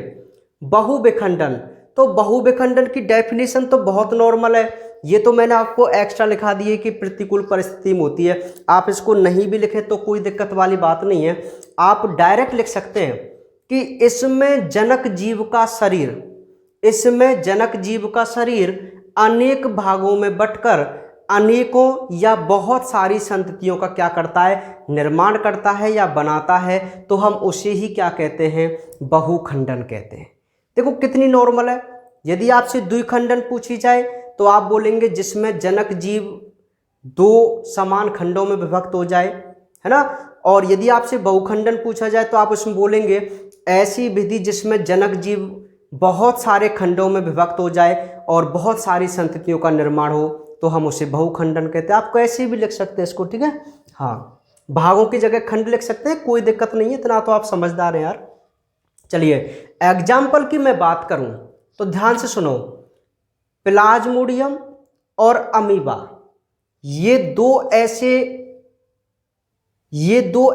बहुविखंडन, तो बहुविखंडन की डेफिनेशन तो बहुत नॉर्मल है। ये तो मैंने आपको एक्स्ट्रा लिखा दी है कि प्रतिकूल परिस्थिति में होती है। आप इसको नहीं भी लिखें तो कोई दिक्कत वाली बात नहीं है, आप डायरेक्ट लिख सकते हैं कि इसमें जनक जीव का शरीर, इसमें जनक जीव का शरीर अनेक भागों में बंटकर अनेकों या बहुत सारी संततियों का क्या करता है, निर्माण करता है या बनाता है, तो हम उसे ही क्या कहते हैं, बहुखंडन कहते हैं। देखो कितनी नॉर्मल है। यदि आपसे द्विखंडन पूछी जाए तो आप बोलेंगे जिसमें जनक जीव दो समान खंडों में विभक्त हो जाए, है ना। और यदि आपसे बहुखंडन पूछा जाए तो आप उसमें बोलेंगे ऐसी विधि जिसमें जनक जीव बहुत सारे खंडों में विभक्त हो जाए और बहुत सारी संततियों का निर्माण हो, तो हम उसे बहुखंडन कहते हैं। आप कैसे भी लिख सकते हैं इसको, ठीक है। हाँ, भागों की जगह खंड लिख सकते हैं, कोई दिक्कत नहीं है, इतना तो आप समझदार हैं यार। चलिए, एग्जाम्पल की मैं बात करूं तो ध्यान से सुनो, प्लाज्मोडियम और अमीबा, ये दो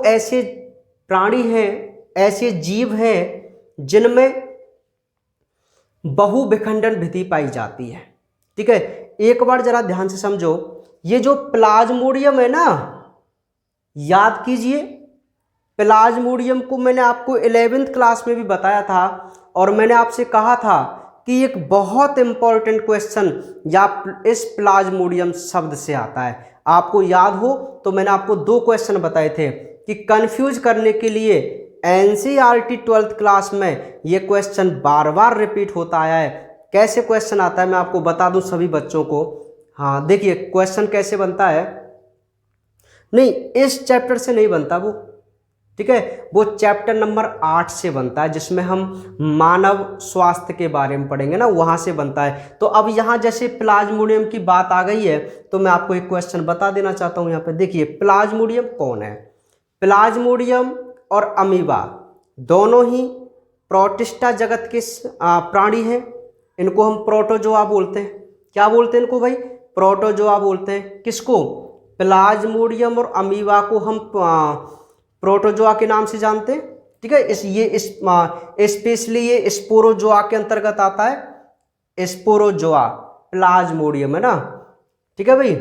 ऐसे प्राणी हैं, ऐसे जीव हैं जिनमें बहुविखंडन विधि पाई जाती है। ठीक है, एक बार जरा ध्यान से समझो, ये जो प्लाज्मोडियम है ना, याद कीजिए, प्लाज्मोडियम को मैंने आपको 11th क्लास में भी बताया था और मैंने आपसे कहा था कि एक बहुत इंपॉर्टेंट क्वेश्चन या इस प्लाज्मोडियम शब्द से आता है। आपको याद हो तो मैंने आपको 2 क्वेश्चन बताए थे कि कंफ्यूज करने के लिए एनसीईआरटी 12th क्लास में ये क्वेश्चन बार बार रिपीट होता आया है। कैसे क्वेश्चन आता है मैं आपको बता दूं सभी बच्चों को। हाँ देखिए क्वेश्चन कैसे बनता है, नहीं इस चैप्टर से नहीं बनता वो, ठीक है, वो चैप्टर नंबर 8 से बनता है जिसमें हम मानव स्वास्थ्य के बारे में पढ़ेंगे ना, वहां से बनता है। तो अब यहाँ जैसे प्लाज्मोडियम की बात आ गई है तो मैं आपको एक क्वेश्चन बता देना चाहता हूँ। यहाँ पे देखिए प्लाज्मोडियम कौन है। प्लाज्मोडियम और अमीबा दोनों ही प्रोटिस्टा जगत के प्राणी हैं। इनको हम प्रोटोजोआ बोलते हैं। क्या बोलते हैं इनको भाई? प्रोटोजोआ बोलते हैं। किसको? प्लाज्मोडियम और अमीबा को हम प्रोटोजोआ के नाम से जानते हैं, ठीक है। स्पेशली ये स्पोरोजोआ के अंतर्गत आता है। स्पोरोजोआ प्लाज्मोडियम है ना, ठीक है भाई।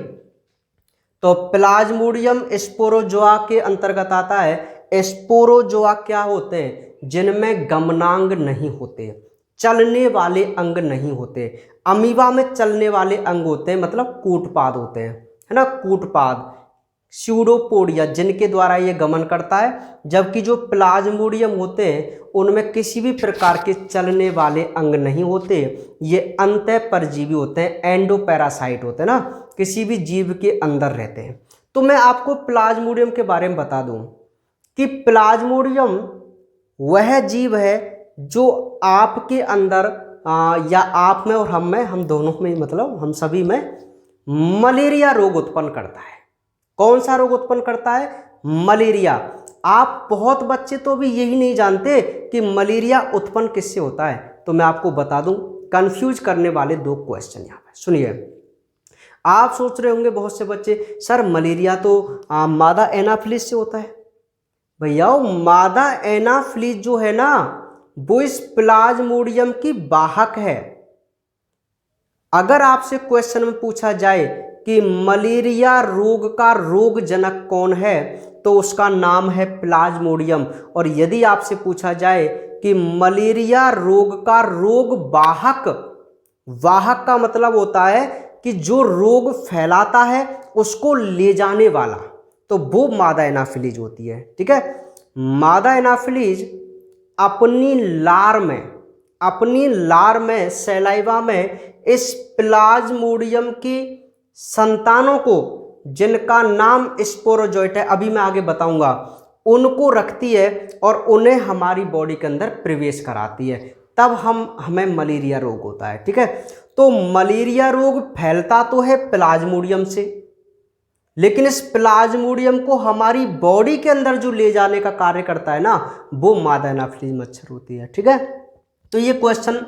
तो प्लाज्मोडियम स्पोरोजोआ के अंतर्गत आता है। स्पोरोजोआ क्या होते हैं? जिनमें गमनांग नहीं होते, चलने वाले अंग नहीं होते। अमीबा में चलने वाले अंग होते हैं, मतलब कूटपाद होते हैं, है ना, कूटपाद, स्यूडोपोडिया, जिनके द्वारा ये गमन करता है। जबकि जो प्लाज्मोडियम होते हैं उनमें किसी भी प्रकार के चलने वाले अंग नहीं होते। ये अंतः परजीवी होते हैं, एंडोपैरासाइट होते हैं ना, किसी भी जीव के अंदर रहते हैं। तो मैं आपको प्लाज्मोडियम के बारे में बता दूं कि प्लाज्मोडियम वह जीव है जो आपके अंदर या आप में और हम में, हम दोनों में, मतलब हम सभी में मलेरिया रोग उत्पन्न करता है। कौन सा रोग उत्पन्न करता है? मलेरिया। आप बहुत बच्चे तो भी यही नहीं जानते कि मलेरिया उत्पन्न किससे होता है। तो मैं आपको बता दूं कंफ्यूज करने वाले 2 क्वेश्चन यहाँ पे सुनिए। आप सोच रहे होंगे बहुत से बच्चे, सर मलेरिया तो मादा एनाफिलिस से होता है। भैया मादा एनाफिलिस जो है ना वो इस प्लाज्मोडियम की वाहक है। अगर आपसे क्वेश्चन में पूछा जाए कि मलेरिया रोग का रोग जनक कौन है तो उसका नाम है प्लाज्मोडियम। और यदि आपसे पूछा जाए कि मलेरिया रोग का रोग वाहक, वाहक का मतलब होता है कि जो रोग फैलाता है उसको ले जाने वाला, तो वो मादा एनाफिलीज होती है, ठीक है। मादा एनाफिलीज अपनी लार में सैलाइवा में इस प्लाज्मोडियम की संतानों को, जिनका नाम स्पोरोजोइट है, अभी मैं आगे बताऊंगा, उनको रखती है और उन्हें हमारी बॉडी के अंदर प्रवेश कराती है, तब हमें मलेरिया रोग होता है, ठीक है। तो मलेरिया रोग फैलता तो है प्लाज्मोडियम से, लेकिन इस प्लाज्मोडियम को हमारी बॉडी के अंदर जो ले जाने का कार्य करता है ना, वो मादा एनाफिलीज मच्छर होती है, ठीक है। तो ये क्वेश्चन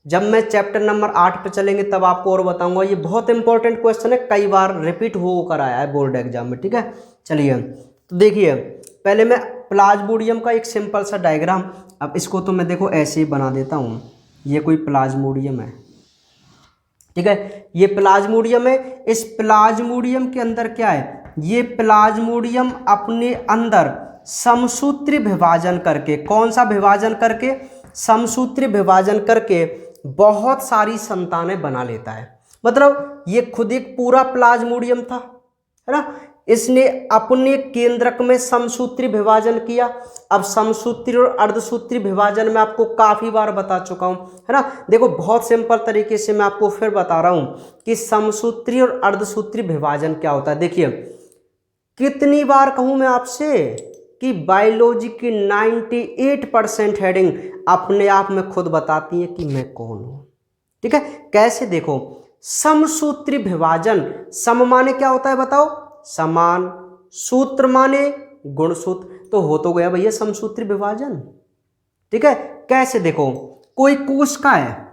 जब मैं चैप्टर नंबर 8 पे चलेंगे तब आपको और बताऊंगा। ये बहुत इंपॉर्टेंट क्वेश्चन है, कई बार रिपीट होकर आया है बोर्ड एग्जाम में, ठीक है। चलिए तो देखिए, पहले मैं प्लाज्मोडियम का एक सिंपल सा डायग्राम, अब इसको तो मैं देखो ऐसे ही बना देता हूँ। ये कोई प्लाज्मोडियम है, ठीक है, ये प्लाज्मोडियम है। इस प्लाज्मोडियम के अंदर क्या है? ये प्लाज्मोडियम अपने अंदर समसूत्री विभाजन करके, कौन सा विभाजन करके? समसूत्री विभाजन करके बहुत सारी संतानें बना लेता है। मतलब ये खुद एक पूरा प्लाज्मोडियम था, है ना, इसने अपने केंद्रक में समसूत्री विभाजन किया। अब समसूत्री और अर्धसूत्री विभाजन में आपको काफी बार बता चुका हूं, है ना। देखो बहुत सिंपल तरीके से मैं आपको फिर बता रहा हूं कि समसूत्री और अर्धसूत्री विभाजन क्या होता है। देखिए कितनी बार कहूं मैं आपसे कि बायोलॉजी की 98% हेडिंग अपने आप में खुद बताती है कि मैं कौन हूं, ठीक है। कैसे? देखो समसूत्री विभाजन, सम माने क्या होता है बताओ? समान, सूत्र माने गुणसूत्र, तो हो तो गया भैया समसूत्री विभाजन, ठीक है। कैसे? देखो कोई कोशिका है,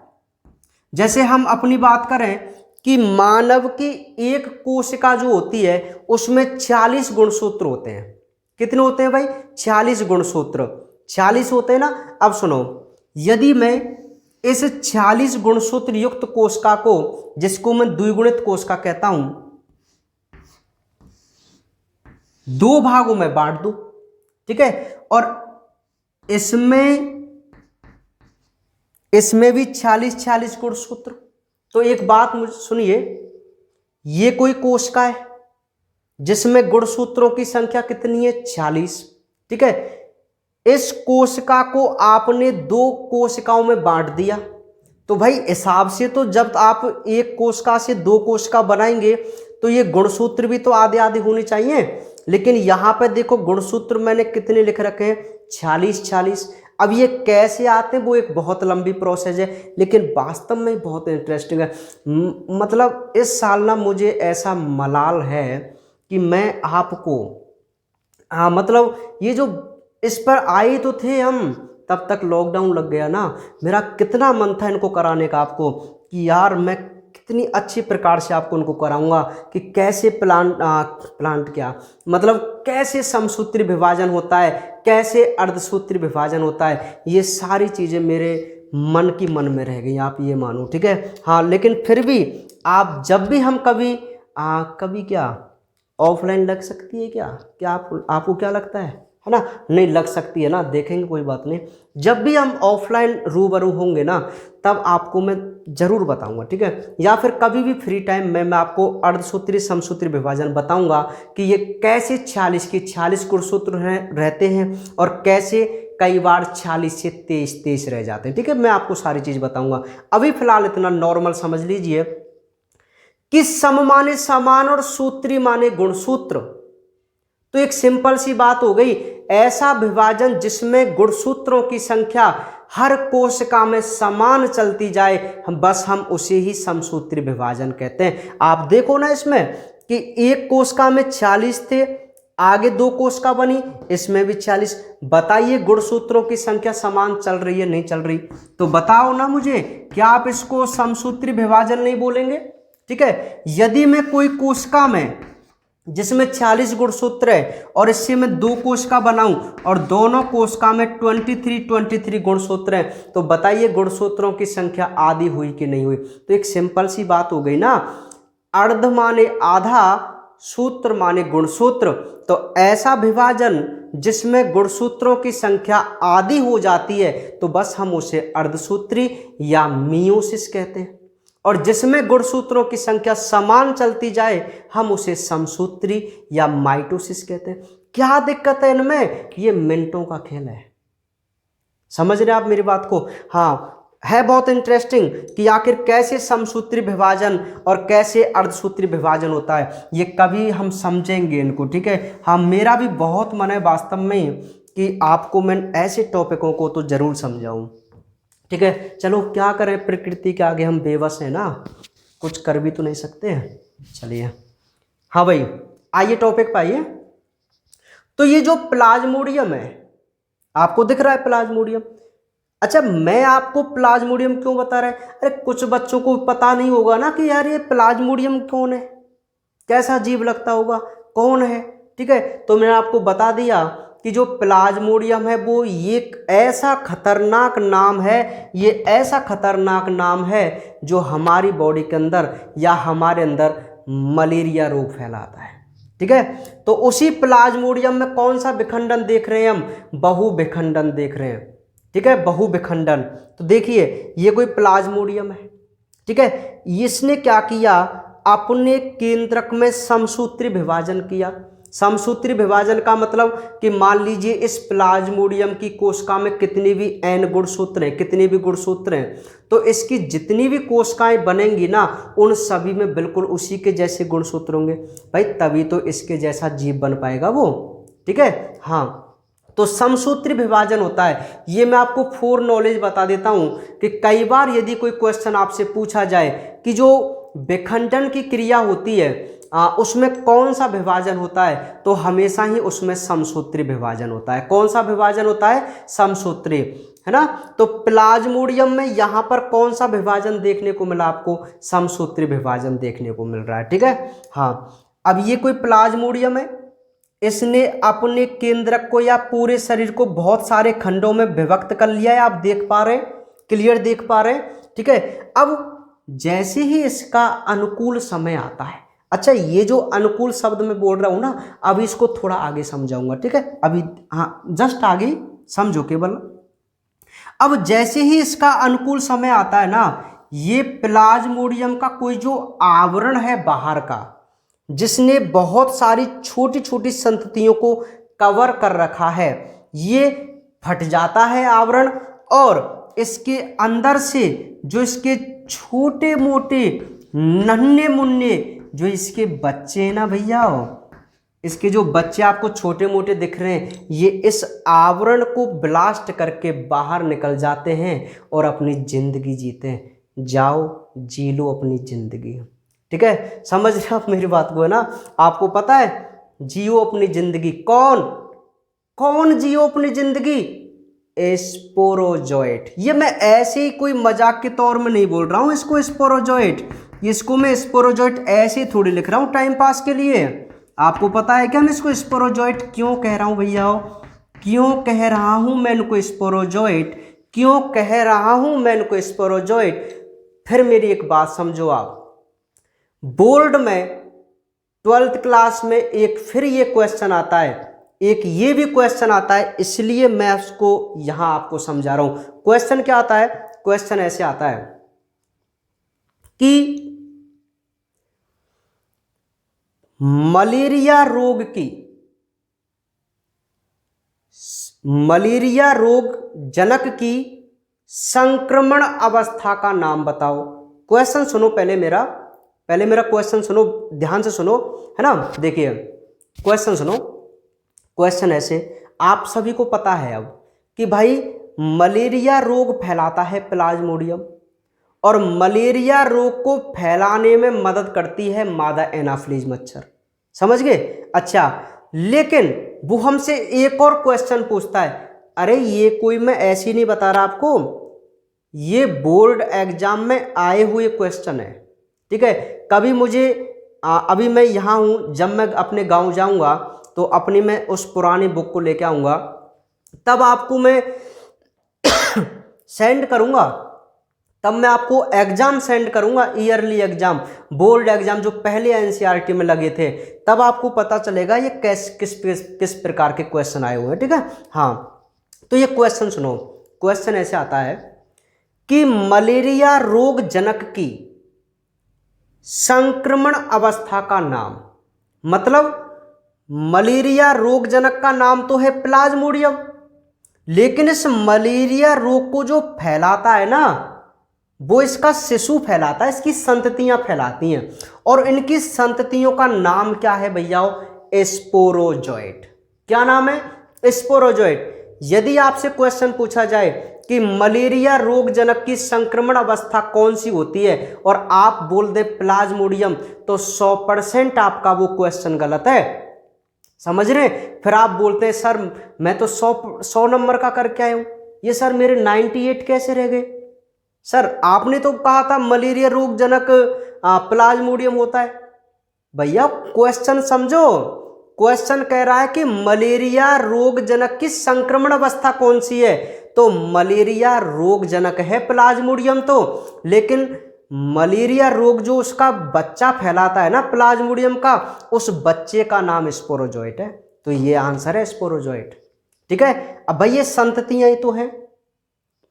जैसे हम अपनी बात करें कि मानव की एक कोशिका जो होती है उसमें 46 गुणसूत्र होते हैं। कितने होते हैं भाई? 46 गुणसूत्र, 46 होते हैं ना। अब सुनो, यदि मैं इस 46 गुणसूत्र युक्त कोशिका को, जिसको मैं द्विगुणित कोशिका कहता हूं, 2 भागों में बांट दूं ठीक है। और इसमें भी 46 गुणसूत्र। तो एक बात मुझे सुनिए, ये कोई कोशिका है जिसमें गुणसूत्रों की संख्या कितनी है? 46। ठीक है। इस कोशिका को आपने 2 कोशिकाओं में बांट दिया, तो भाई हिसाब से तो जब आप एक कोशिका से 2 कोशिका बनाएंगे तो ये गुणसूत्र भी तो आधे आधे होने चाहिए। लेकिन यहां पे देखो गुणसूत्र मैंने कितने लिख रखे हैं? 46। अब ये कैसे आते हैं वो एक बहुत लंबी प्रोसेस है, लेकिन वास्तव में बहुत इंटरेस्टिंग है। मतलब इस साल ना मुझे ऐसा मलाल है कि मैं आपको मतलब ये जो इस पर आए तो थे हम, तब तक लॉकडाउन लग गया ना। मेरा कितना मन था इनको कराने का आपको, कि यार मैं कितनी अच्छी प्रकार से आपको उनको कराऊंगा कि कैसे प्लांट क्या मतलब कैसे समसूत्री विभाजन होता है, कैसे अर्धसूत्री विभाजन होता है। ये सारी चीज़ें मेरे मन में रह गई, आप ये मानो। ठीक है। हाँ, लेकिन फिर भी आप जब भी हम कभी क्या ऑफलाइन लग सकती है क्या आपको क्या लगता है ना? नहीं लग सकती है ना, देखेंगे, कोई बात नहीं। जब भी हम ऑफलाइन रूबरू होंगे ना, तब आपको मैं जरूर बताऊंगा। ठीक है। या फिर कभी भी फ्री टाइम में मैं आपको अर्धसूत्री समसूत्री विभाजन बताऊंगा कि ये कैसे 46 गुणसूत्र रहते हैं और कैसे कई बार 46 से 23 रह जाते हैं। ठीक है। मैं आपको सारी चीज बताऊंगा। अभी फिलहाल इतना नॉर्मल समझ लीजिए कि सम माने समान और सूत्री माने गुणसूत्र। तो एक सिंपल सी बात हो गई, ऐसा विभाजन जिसमें गुणसूत्रों की संख्या हर कोशिका में समान चलती जाए, बस हम उसे ही समसूत्री विभाजन कहते हैं। आप देखो ना इसमें कि एक कोशिका में 46 थे, आगे 2 कोशिका बनी, इसमें भी 40। बताइए गुणसूत्रों की संख्या समान चल रही है नहीं चल रही? तो बताओ ना मुझे, क्या आप इसको समसूत्री विभाजन नहीं बोलेंगे? ठीक है। यदि मैं कोई कोशिका में जिसमें 46 गुणसूत्र है और इससे मैं 2 कोशिका बनाऊं और दोनों कोशिका में 23 गुणसूत्र हैं, तो बताइए गुणसूत्रों की संख्या आधी हुई कि नहीं हुई? तो एक सिंपल सी बात हो गई ना, अर्ध माने आधा, सूत्र माने गुणसूत्र। तो ऐसा विभाजन जिसमें गुणसूत्रों की संख्या आधी हो जाती है, तो बस हम उसे अर्धसूत्री या मियोसिस कहते हैं। और जिसमें गुणसूत्रों की संख्या समान चलती जाए, हम उसे समसूत्री या माइटोसिस कहते हैं। क्या दिक्कत है इनमें? ये मिनटों का खेल है। समझ रहे हैं आप मेरी बात को? हाँ, है बहुत इंटरेस्टिंग कि आखिर कैसे समसूत्री विभाजन और कैसे अर्धसूत्री विभाजन होता है। ये कभी हम समझेंगे इनको। ठीक है। हाँ, मेरा भी बहुत मन है वास्तव में कि आपको मैं ऐसे टॉपिकों को तो जरूर समझाऊं। ठीक है। चलो क्या करें, प्रकृति के आगे हम बेबस हैं ना, कुछ कर भी तो नहीं सकते हैं। चलिए, हाँ भाई, आइए टॉपिक पे आइए। तो ये जो प्लाज्मोडियम है, आपको दिख रहा है प्लाज्मोडियम? अच्छा, मैं आपको प्लाज्मोडियम क्यों बता रहा है? अरे कुछ बच्चों को पता नहीं होगा ना कि यार ये प्लाज्मोडियम कौन है, कैसा अजीब लगता होगा, कौन है। ठीक है। तो मैंने आपको बता दिया कि जो प्लाज्मोडियम है वो ये ऐसा खतरनाक नाम है, ये ऐसा खतरनाक नाम है जो हमारी बॉडी के अंदर या हमारे अंदर मलेरिया रोग फैलाता है। ठीक है। तो उसी प्लाज्मोडियम में कौन सा विखंडन देख रहे हैं हम? बहु विखंडन देख रहे हैं। ठीक है, बहु विखंडन। तो देखिए ये कोई प्लाज्मोडियम है। ठीक है। इसने क्या किया? अपने केंद्रक में समसूत्री विभाजन किया। समसूत्री विभाजन का मतलब कि मान लीजिए इस प्लाज्मोडियम की कोशिका में कितने भी n गुणसूत्र हैं, कितने भी गुणसूत्र हैं, तो इसकी जितनी भी कोशिकाएं बनेंगी ना, उन सभी में बिल्कुल उसी के जैसे गुणसूत्र होंगे भाई, तभी तो इसके जैसा जीव बन पाएगा वो। ठीक है। हाँ, तो समसूत्री विभाजन होता है। ये मैं आपको फोर नॉलेज बता देता हूं कि कई बार यदि कोई क्वेश्चन आपसे पूछा जाए कि जो विखंडन की क्रिया होती है उसमें कौन सा विभाजन होता है, तो हमेशा ही उसमें समसूत्री विभाजन होता है। कौन सा विभाजन होता है? समसूत्री, है ना। तो प्लाज्मोडियम में यहां पर कौन सा विभाजन देखने को मिला आपको? समसूत्री विभाजन देखने को मिल रहा है। ठीक है। हाँ, अब ये कोई प्लाज्मोडियम है, इसने अपने केंद्रक को या पूरे शरीर को बहुत सारे खंडों में विभक्त कर लिया है। आप देख पा रहे हैं, क्लियर देख पा रहे हैं। ठीक है। अब जैसे ही इसका अनुकूल समय आता है, अच्छा, ये जो अनुकूल शब्द मैं बोल रहा हूं ना, अभी इसको थोड़ा आगे समझाऊंगा, ठीक है? अभी हाँ, जस्ट आगे समझो केवल। अब जैसे ही इसका अनुकूल समय आता है ना, ये प्लाज्मोडियम का कोई जो आवरण है बाहर का, जिसने बहुत सारी छोटी छोटी संततियों को कवर कर रखा है, ये फट जाता है आवरण, और इसके अंदर से जो इसके छोटे मोटे नन्हे मुन्ने जो इसके बच्चे हैं ना भैया, इसके जो बच्चे आपको छोटे मोटे दिख रहे हैं, ये इस आवरण को ब्लास्ट करके बाहर निकल जाते हैं और अपनी जिंदगी जीते हैं। जाओ जी लो अपनी जिंदगी, ठीक है? समझ रहे आप मेरी बात को, है ना? आपको पता है, जियो अपनी जिंदगी। कौन कौन जियो अपनी जिंदगी? स्पोरोजोइट। ये मैं ऐसे ही कोई मजाक के तौर में नहीं बोल रहा हूं इसको स्पोरोजोइट, इसको मैं स्पोरोजोइट ऐसे थोड़ी लिख रहा हूं टाइम पास के लिए। आपको पता है कि हम इसको स्पोरोजोइट क्यों कह रहा हूं भैया? क्यों कह रहा हूं मैं इनको स्पोरोजोइट? क्यों कह रहा हूं मैं इनको स्पोरोजोइट? फिर मेरी एक बात समझो आप, बोर्ड में 12th क्लास में एक फिर ये क्वेश्चन आता है, एक ये भी क्वेश्चन आता है, इसलिए मैं उसको यहां आपको समझा रहा हूं। क्वेश्चन क्या आता है? क्वेश्चन ऐसे आता है कि मलेरिया रोग जनक की संक्रमण अवस्था का नाम बताओ। क्वेश्चन सुनो, पहले मेरा क्वेश्चन सुनो, ध्यान से सुनो, है ना? देखिए क्वेश्चन सुनो। क्वेश्चन ऐसे, आप सभी को पता है अब कि भाई मलेरिया रोग फैलाता है प्लाज्मोडियम, और मलेरिया रोग को फैलाने में मदद करती है मादा एनाफ्लीज मच्छर। समझ गए? अच्छा, लेकिन वो हमसे एक और क्वेश्चन पूछता है। अरे ये कोई मैं ऐसी नहीं बता रहा आपको, ये बोर्ड एग्जाम में आए हुए क्वेश्चन है, ठीक है? कभी मुझे अभी मैं यहाँ हूँ, जब मैं अपने गांव जाऊँगा तो अपनी मैं उस पुरानी बुक को लेके आऊँगा, तब आपको मैं सेंड करूँगा, तब मैं आपको एग्जाम सेंड करूँगा, ईयरली एग्जाम, बोर्ड एग्जाम जो पहले एनसीईआरटी में लगे थे, तब आपको पता चलेगा ये किस प्रकार के क्वेश्चन आए हुए हैं, ठीक है? हाँ, तो ये क्वेश्चन सुनो। क्वेश्चन ऐसे आता है कि मलेरिया रोग जनक की संक्रमण अवस्था का नाम, मतलब मलेरिया रोग जनक का नाम तो है प्लाज्मोडियम, लेकिन इस मलेरिया रोग को जो फैलाता है ना, वो इसका शिशु फैलाता है, इसकी संततियां फैलाती हैं, और इनकी संततियों का नाम क्या है भैया? स्पोरोजोइट। क्या नाम है? स्पोरोजोइट। यदि आपसे क्वेश्चन पूछा जाए कि मलेरिया रोग जनक की संक्रमण अवस्था कौन सी होती है, और आप बोल दे प्लाज्मोडियम, तो 100% आपका वो क्वेश्चन गलत है। समझ रहे? फिर आप बोलते हैं सर मैं तो 100 नंबर का करके आया हूं, ये सर मेरे 98 कैसे रह गए? सर आपने तो कहा था मलेरिया रोग जनक प्लाज्मोडियम होता है। भैया क्वेश्चन समझो, क्वेश्चन कह रहा है कि मलेरिया रोग जनक की संक्रमण अवस्था कौन सी है, तो मलेरिया रोग जनक है प्लाज्मोडियम तो, लेकिन मलेरिया रोग जो उसका बच्चा फैलाता है ना प्लाज्मोडियम का, उस बच्चे का नाम स्पोरोजोइट है। तो ये आंसर है स्पोरोजोइट, ठीक है? अब भाई ये संततियां ही तो हैं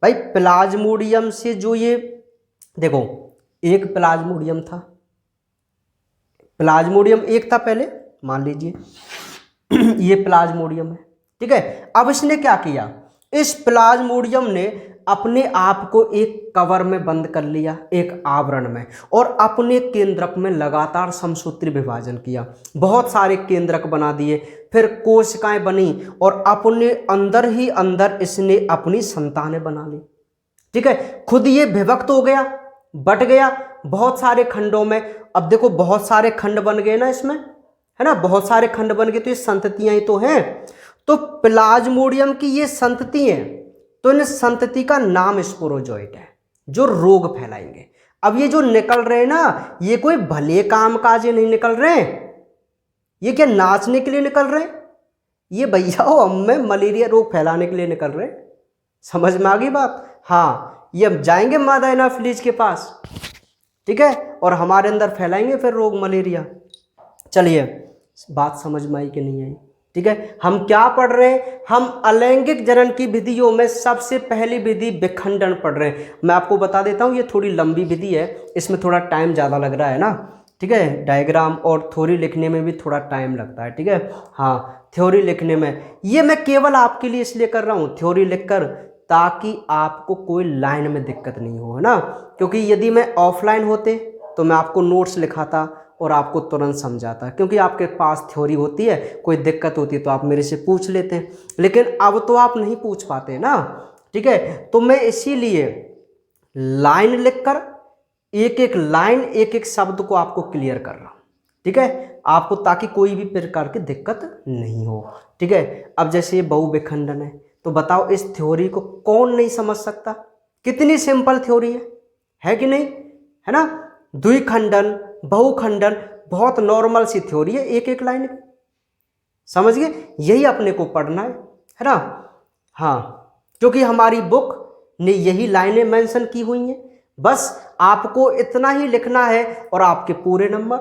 भाई प्लाज्मोडियम से, जो ये देखो एक प्लाज्मोडियम था, प्लाज्मोडियम एक था पहले, मान लीजिए ये प्लाज्मोडियम है, ठीक है? अब इसने क्या किया, इस प्लाज्मोडियम ने अपने आप को एक कवर में बंद कर लिया, एक आवरण में, और अपने केंद्रक में लगातार समसूत्री विभाजन किया, बहुत सारे केंद्रक बना दिए, फिर कोशिकाएं बनी, और अपने अंदर ही अंदर इसने अपनी संतानें बना ली, ठीक है? खुद ये विभक्त हो गया, बट गया बहुत सारे खंडों में। अब देखो बहुत सारे खंड बन गए ना इसमें, है ना? बहुत सारे खंड बन गए, तो ये संततियां ही तो हैं। तो प्लाज्मोडियम की ये संतति है, तो इन संतति का नाम स्पोरोजोइट है, जो रोग फैलाएंगे। अब ये जो निकल रहे हैं ना, ये कोई भले काम काज नहीं निकल रहे, ये क्या नाचने के लिए निकल रहे? ये भैया हमें मलेरिया रोग फैलाने के लिए निकल रहे। समझ में आ गई बात? हाँ, ये अब जाएंगे मादा एनाफिलीज के पास, ठीक है, और हमारे अंदर फैलाएंगे फिर रोग मलेरिया। चलिए, बात समझ में आई कि नहीं आई? ठीक है, हम क्या पढ़ रहे हैं? हम अलैंगिक जनन की विधियों में सबसे पहली विधि विखंडन पढ़ रहे हैं। मैं आपको बता देता हूँ, ये थोड़ी लंबी विधि है, इसमें थोड़ा टाइम ज़्यादा लग रहा है ना। ठीक है, डायग्राम और थ्योरी लिखने में भी थोड़ा टाइम लगता है। ठीक है, हाँ, थ्योरी लिखने में ये मैं केवल आपके लिए इसलिए कर रहा हूँ थ्योरी लिखकर, ताकि आपको कोई लाइन में दिक्कत नहीं हो, है ना। क्योंकि यदि मैं ऑफलाइन होते तो मैं आपको नोट्स लिखाता और आपको तुरंत समझाता, क्योंकि आपके पास थ्योरी होती है, कोई दिक्कत होती है तो आप मेरे से पूछ लेते हैं, लेकिन अब तो आप नहीं पूछ पाते ना। ठीक है, तो मैं इसीलिए लाइन लिखकर एक एक लाइन, एक एक शब्द को आपको क्लियर कर रहा हूँ। ठीक है, आपको, ताकि कोई भी प्रकार की दिक्कत नहीं हो। ठीक है, अब जैसे ये बहुविखंडन है, तो बताओ इस थ्योरी को कौन नहीं समझ सकता? कितनी सिंपल थ्योरी है कि नहीं, है ना। द्विखंडन, बहुखंडन, बहुत नॉर्मल सी थ्योरी है, एक एक लाइन की, समझ गए? यही अपने को पढ़ना है ना। हाँ, क्योंकि हमारी बुक ने यही लाइनें मेंशन की हुई हैं। बस आपको इतना ही लिखना है और आपके पूरे नंबर।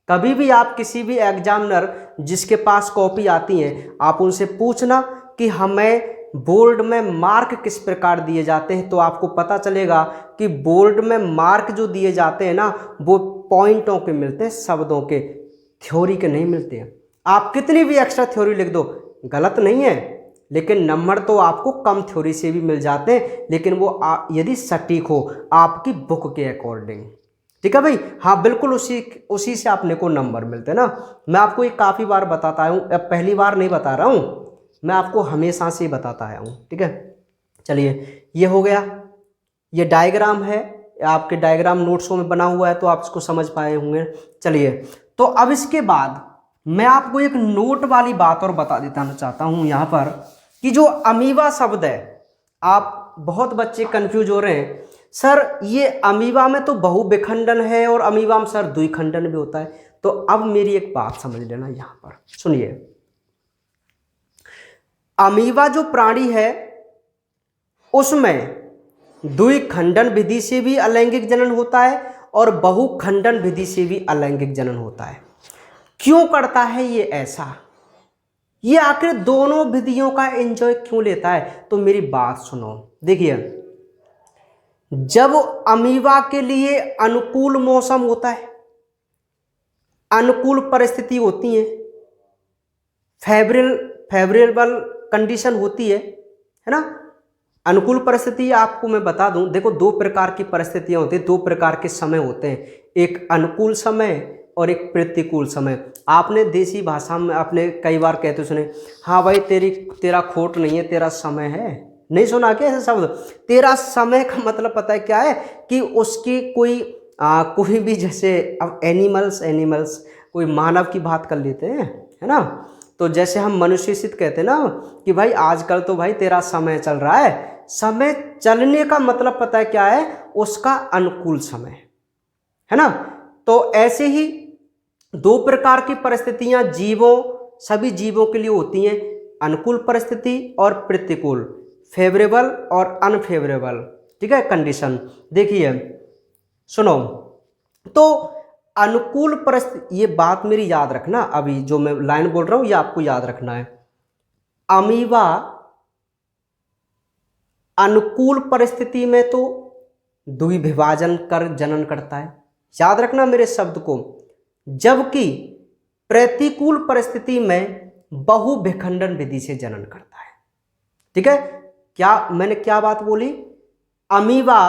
कभी भी आप किसी भी एग्जामिनर जिसके पास कॉपी आती है, आप उनसे पूछना कि हमें बोर्ड में मार्क किस प्रकार दिए जाते हैं, तो आपको पता चलेगा कि बोर्ड में मार्क जो दिए जाते हैं ना, वो पॉइंटों के मिलते हैं, शब्दों के, थ्योरी के नहीं मिलते हैं। आप कितनी भी एक्स्ट्रा थ्योरी लिख दो, गलत नहीं है, लेकिन नंबर तो आपको कम थ्योरी से भी मिल जाते हैं, लेकिन वो यदि सटीक हो आपकी बुक के अकॉर्डिंग। ठीक है भाई, हाँ बिल्कुल, उसी से आपने को नंबर मिलते हैं ना। मैं आपको ये काफ़ी बार बताता हूँ, अब पहली बार नहीं बता रहा हूँ, मैं आपको हमेशा से बताता आया हूँ। ठीक है, चलिए, ये हो गया, ये डायग्राम है, आपके डायग्राम नोट्सों में बना हुआ है, तो आप इसको समझ पाए होंगे। चलिए, तो अब इसके बाद मैं आपको एक नोट वाली बात और बता देता चाहता हूँ यहाँ पर, कि जो अमीबा शब्द है, आप बहुत बच्चे कंफ्यूज हो रहे हैं, सर ये अमीबा में तो बहुविखंडन है और अमीबा में सर द्विखंडन भी होता है। तो अब मेरी एक बात समझ लेना, यहाँ पर सुनिए, अमीबा जो प्राणी है उसमें द्विखंडन विधि से भी अलैंगिक जनन होता है और बहुखंडन विधि से भी अलैंगिक जनन होता है। क्यों करता है ये ऐसा? ये आखिर दोनों विधियों का एंजॉय क्यों लेता है? तो मेरी बात सुनो, देखिए, जब अमीबा के लिए अनुकूल मौसम होता है, अनुकूल परिस्थिति होती है, फेवरेबल कंडीशन होती है ना। अनुकूल परिस्थिति आपको मैं बता दूं, देखो दो प्रकार की परिस्थितियां होती हैं, दो प्रकार के समय होते हैं, एक अनुकूल समय और एक प्रतिकूल समय। आपने देसी भाषा में आपने कई बार कहते सुने, हाँ भाई तेरा खोट नहीं है, तेरा समय है। नहीं सुना क्या ऐसा शब्द? तेरा समय का मतलब पता है क्या है? कि उसकी कोई भी, जैसे अब एनिमल्स कोई मानव की बात कर लेते हैं, है ना। तो जैसे हम मनुष्य सिद्ध कहते हैं ना कि भाई आजकल तो भाई तेरा समय चल रहा है, समय चलने का मतलब पता है क्या है? उसका अनुकूल समय, है ना। तो ऐसे ही दो प्रकार की परिस्थितियां सभी जीवों के लिए होती हैं, अनुकूल परिस्थिति और प्रतिकूल, फेवरेबल और अनफेवरेबल। ठीक है, कंडीशन। देखिए सुनो, तो अनुकूल परिस्थिति, ये बात मेरी याद रखना, अभी जो मैं लाइन बोल रहा हूं ये आपको याद रखना है। अमीबा अनुकूल परिस्थिति में तो द्विविभाजन कर जनन करता है, याद रखना मेरे शब्द को, जबकि प्रतिकूल परिस्थिति में बहुविखंडन विधि से जनन करता है। ठीक है, क्या मैंने क्या बात बोली? अमीबा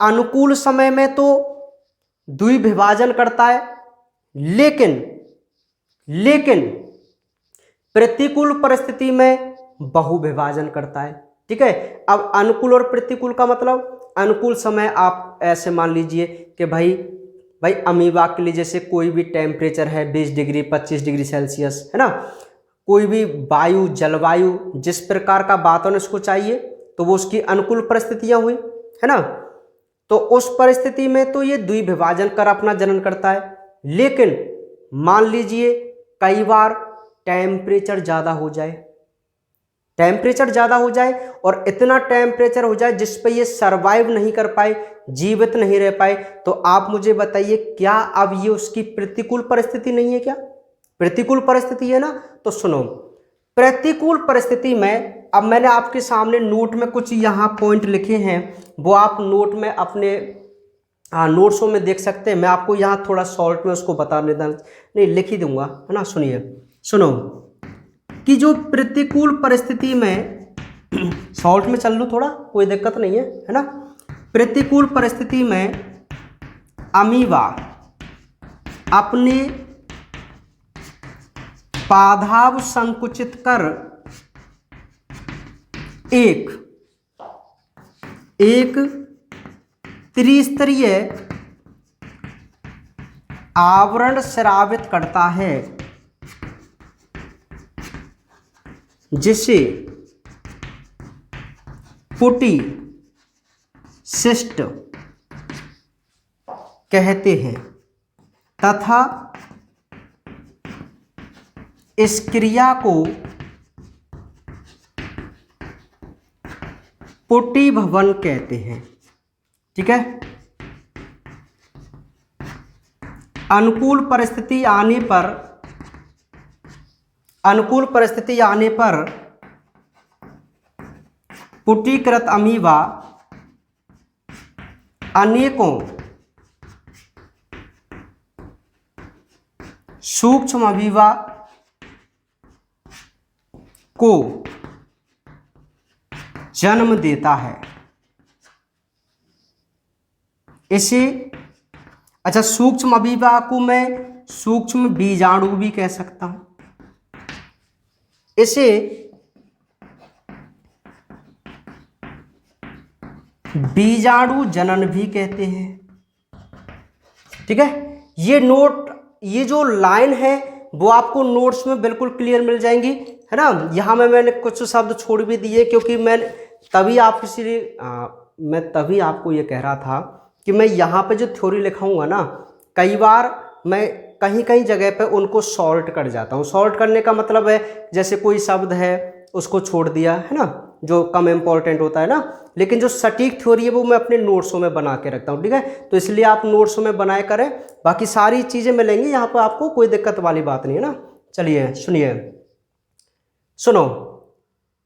अनुकूल समय में तो द्विविभाजन करता है, लेकिन प्रतिकूल परिस्थिति में बहुविभाजन करता है। ठीक है, अब अनुकूल और प्रतिकूल का मतलब, अनुकूल समय आप ऐसे मान लीजिए कि भाई अमीबा के लिए जैसे कोई भी टेम्परेचर है 20 डिग्री 25 डिग्री सेल्सियस, है ना, कोई भी जलवायु जिस प्रकार का वातावरण उसको चाहिए, तो वो उसकी अनुकूल परिस्थितियां हुई, है ना। तो उस परिस्थिति में तो ये द्विविभाजन कर अपना जनन करता है, लेकिन मान लीजिए कई बार टेम्परेचर ज़्यादा हो जाए, टेम्परेचर ज़्यादा हो जाए और इतना टेम्परेचर हो जाए जिस पे ये सरवाइव नहीं कर पाए, जीवित नहीं रह पाए, तो आप मुझे बताइए क्या अब ये उसकी प्रतिकूल परिस्थिति नहीं है? क्या प्रतिकूल परिस्थिति है ना? तो सुनो, प्रतिकूल परिस्थिति में अब मैंने आपके सामने नोट में कुछ यहाँ पॉइंट लिखे हैं, वो आप नोट में अपने नोट्सों में देख सकते हैं। मैं आपको यहाँ थोड़ा शॉर्ट में उसको बता देता, नहीं लिख ही दूंगा, है ना। सुनिए, सुनो कि जो प्रतिकूल परिस्थिति में शॉर्ट में चल लूँ थोड़ा, कोई दिक्कत नहीं है ना। प्रतिकूल परिस्थिति में अमीबा अपने पादाव संकुचित कर एक त्रिस्तरीय आवरण स्रावित करता है जिसे पुटी सिस्ट कहते हैं तथा इस क्रिया को पुटी भवन कहते हैं। ठीक है, अनुकूल परिस्थिति आने पर पुटीकृत अमीबा अनेकों सूक्ष्म अमीबा को जन्म देता है। इसे अच्छा, सूक्ष्म अमीबा को मैं सूक्ष्म बीजाणु भी कह सकता हूं। इसे बीजाणु जनन भी कहते हैं। ठीक है, ये जो लाइन है वो आपको नोट्स में बिल्कुल क्लियर मिल जाएंगी, है ना। यहाँ में मैंने कुछ शब्द छोड़ भी दिए क्योंकि मैं तभी आपको ये कह रहा था कि मैं यहाँ पे जो थ्योरी लिखाऊंगा ना, कई बार मैं कहीं जगह पे उनको सॉल्ट कर जाता हूँ। सॉल्ट करने का मतलब है जैसे कोई शब्द है उसको छोड़ दिया, है ना, जो कम इम्पोर्टेंट होता है ना, लेकिन जो सटीक थ्योरी है वो मैं अपने नोट्सों में बना के रखता हूँ। ठीक है, तो इसलिए आप नोट्सों में बनाए करें, बाकी सारी चीज़ें मिलेंगी यहाँ पर, आपको कोई दिक्कत वाली बात नहीं है ना। चलिए सुनो,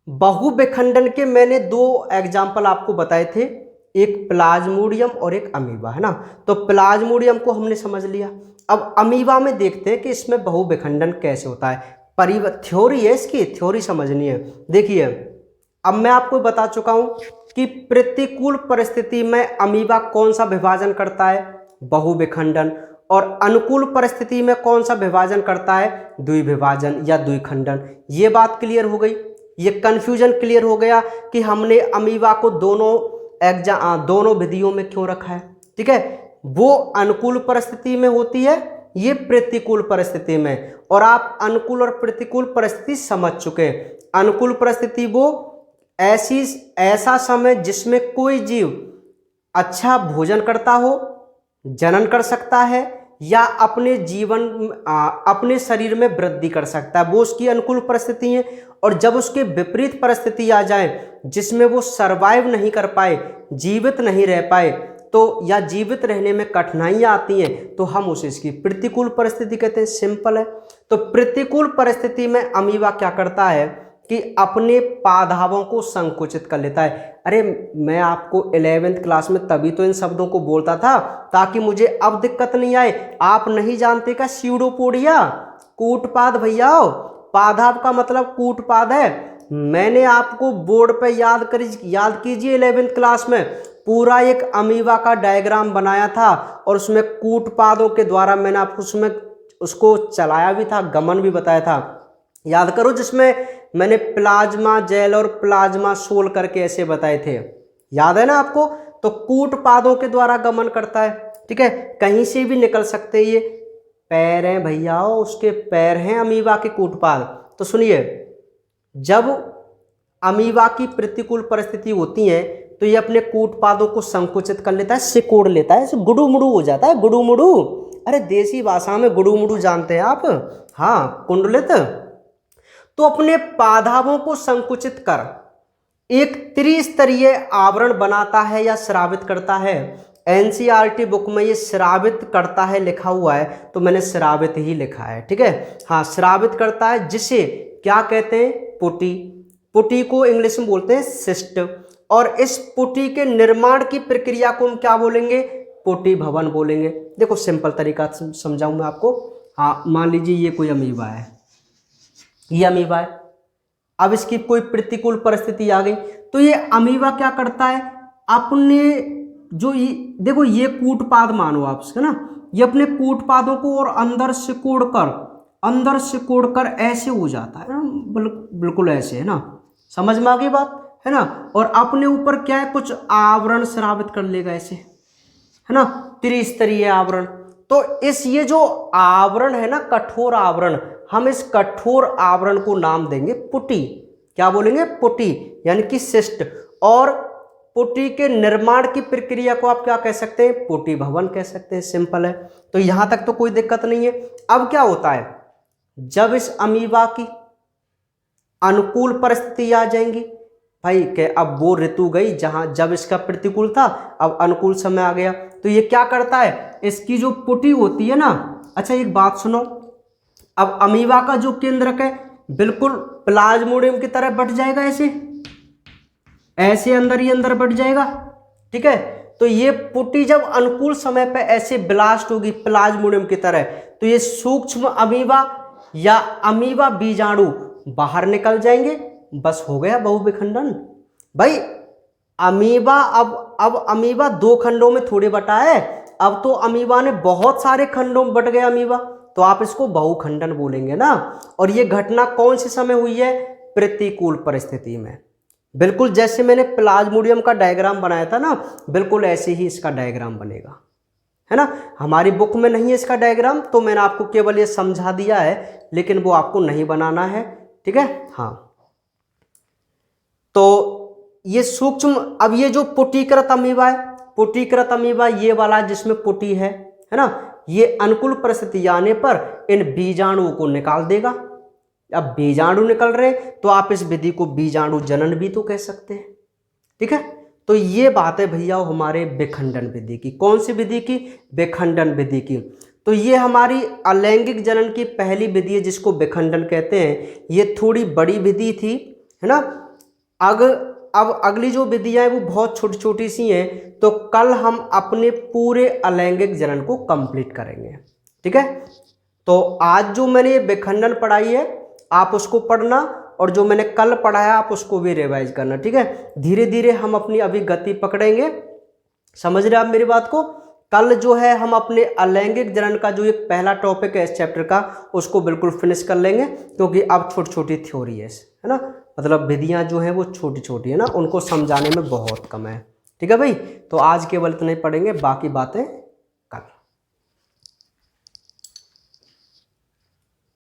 बहुविखंडन के मैंने 2 एग्जाम्पल आपको बताए थे, एक प्लाज्मोडियम और एक अमीबा, है ना। तो प्लाज्मोडियम को हमने समझ लिया, अब अमीबा में देखते हैं कि इसमें बहुविखंडन कैसे होता है। थ्योरी है, इसकी थ्योरी समझनी है। देखिए, अब मैं आपको बता चुका हूं कि प्रतिकूल परिस्थिति में अमीबा कौन सा विभाजन करता है, बहुविखंडन, और अनुकूल परिस्थिति में कौन सा विभाजन करता है, द्विविभाजन या द्विखंडन। ये बात क्लियर हो गई, ये कंफ्यूजन क्लियर हो गया कि हमने अमीबा को दोनों विधियों में क्यों रखा है। ठीक है, वो अनुकूल परिस्थिति में होती है, ये प्रतिकूल परिस्थिति में, और आप अनुकूल और प्रतिकूल परिस्थिति समझ चुके हैं। अनुकूल परिस्थिति वो ऐसा समय जिसमें कोई जीव अच्छा भोजन करता हो, जनन कर सकता है या अपने शरीर में वृद्धि कर सकता है, वो उसकी अनुकूल परिस्थिति है। और जब उसके विपरीत परिस्थिति आ जाए जिसमें वो सरवाइव नहीं कर पाए, जीवित नहीं रह पाए, तो या जीवित रहने में कठिनाइयाँ आती हैं, तो हम उसे इसकी प्रतिकूल परिस्थिति कहते हैं। सिंपल है। तो प्रतिकूल परिस्थिति में अमीबा क्या करता है कि अपने पादावों को संकुचित कर लेता है। अरे मैं आपको 11वीं क्लास में तभी तो इन शब्दों को बोलता था ताकि मुझे अब दिक्कत नहीं आए। आप नहीं जानते का स्यूडोपोडिया कूटपाद भैया, पादाव का मतलब कूटपाद है। मैंने आपको बोर्ड पे याद कीजिए 11वीं क्लास में पूरा एक अमीबा का डायग्राम बनाया था और उसमें कूटपादों के द्वारा मैंने आपको उसको चलाया भी था, गमन भी बताया था। याद करो, जिसमें मैंने प्लाज्मा जेल और प्लाज्मा सोल करके ऐसे बताए थे, याद है ना आपको। तो कूटपादों के द्वारा गमन करता है। ठीक है, कहीं से भी निकल सकते, ये पैर हैं भैया, उसके पैर हैं अमीबा के कूटपाद। तो सुनिए, जब अमीबा की प्रतिकूल परिस्थिति होती है तो ये अपने कूटपादों को संकुचित कर लेता है, सिकोड़ लेता है, गुडू मुड़ू हो जाता है। गुडू मुड़ू, अरे देसी भाषा में गुडू मुड़ू जानते हैं आप, हाँ, कुंडलित। तो अपने पादाभों को संकुचित कर एक त्रिस्तरीय आवरण बनाता है या स्रावित करता है। एनसीईआरटी बुक में ये स्रावित करता है लिखा हुआ है, तो मैंने स्रावित ही लिखा है, ठीक है। हाँ, स्रावित करता है, जिसे क्या कहते हैं, पुटी। पुटी को इंग्लिश में बोलते हैं सिस्ट। और इस पुटी के निर्माण की प्रक्रिया को हम क्या बोलेंगे, पुटी भवन बोलेंगे। देखो सिंपल तरीका समझाऊं मैं आपको। हाँ, मान लीजिए ये कोई अमीबा है, ये अमीबा है। अब इसकी कोई प्रतिकूल परिस्थिति आ गई, तो ये अमीबा क्या करता है, अपने जो ये देखो ये कूटपाद मानो आप, है ना, ये अपने कूटपादों को और अंदर सिकोड़ कर ऐसे हो जाता है ना, बिल्कुल ऐसे, है ना, समझ में आ गई बात, है ना। और अपने ऊपर क्या है, कुछ आवरण स्रावित कर लेगा ऐसे, है ना, त्रिस्तरीय आवरण। तो इस ये जो आवरण है ना, कठोर आवरण, हम इस कठोर आवरण को नाम देंगे पुटी। क्या बोलेंगे, पुटी, यानी कि सिस्ट। और पुटी के निर्माण की प्रक्रिया को आप क्या कह सकते हैं, पुटी भवन कह सकते हैं। सिंपल है, तो यहां तक तो कोई दिक्कत नहीं है। अब क्या होता है, जब इस अमीबा की अनुकूल परिस्थिति आ जाएंगी भाई, के अब वो ऋतु गई जब इसका प्रतिकूल था, अब अनुकूल समय आ गया, तो ये क्या करता है, इसकी जो पुटी होती है ना, अच्छा एक बात सुनो, अब अमीबा का जो केंद्रक है बिल्कुल प्लाज्मोडियम की तरह बढ़ जाएगा, ऐसे अंदर ही अंदर बढ़ जाएगा, ठीक है। तो ये पुटी जब अनुकूल समय पे ऐसे ब्लास्ट होगी प्लाज्मोडियम की तरह, तो ये सूक्ष्म अमीबा या अमीबा बीजाणु बाहर निकल जाएंगे, बस हो गया बहुविखंडन। भाई अमीबा अब अमीबा दो खंडों में थोड़े बटा है, अब तो अमीबा ने बहुत सारे खंडों में बट गया अमीबा, तो आप इसको बहुखंडन बोलेंगे ना। और ये घटना कौन से समय हुई है, प्रतिकूल परिस्थिति में। बिल्कुल जैसे मैंने प्लाज्मोडियम का डायग्राम बनाया था ना, बिल्कुल ऐसे ही इसका डायग्राम बनेगा, है ना। हमारी बुक में नहीं है इसका डायग्राम, तो मैंने आपको केवल ये समझा दिया है, लेकिन वो आपको नहीं बनाना है, ठीक है। हाँ, तो ये सूक्ष्म, अब ये जो पुटीकृत अमीबा है, पुटीकृत अमीबा ये वाला जिसमें पुटी है ना, ये अनुकूल परिस्थिति आने पर इन बीजाणुओं को निकाल देगा। अब बीजाणु निकल रहे, तो आप इस विधि को बीजाणु जनन भी तो कह सकते हैं, ठीक है। तो ये बात है भैया हमारे विखंडन विधि की। कौन सी विधि की, विखंडन विधि की। तो ये हमारी अलैंगिक जनन की पहली विधि है जिसको विखंडन कहते हैं। ये थोड़ी बड़ी विधि थी, है ना। अब अगली जो विधियां हैं वो बहुत छोटी छोटी सी हैं, तो कल हम अपने पूरे अलैंगिक जनन को कंप्लीट करेंगे, ठीक है। तो आज जो मैंने विखंडन पढ़ाई है आप उसको पढ़ना, और जो मैंने कल पढ़ाया आप उसको भी रिवाइज करना, ठीक है। धीरे धीरे हम अपनी अभी गति पकड़ेंगे, समझ रहे आप मेरी बात को। कल जो है हम अपने अलैंगिक जनन का जो एक पहला टॉपिक है इस चैप्टर का, उसको बिल्कुल फिनिश कर लेंगे, क्योंकि अब छोटी छोटी थ्योरी है ना, मतलब विधियां जो हैं वो छोटी छोटी है ना, उनको समझाने में बहुत कम है, ठीक है भाई। तो आज केवल इतना ही पढ़ेंगे, बाकी बातें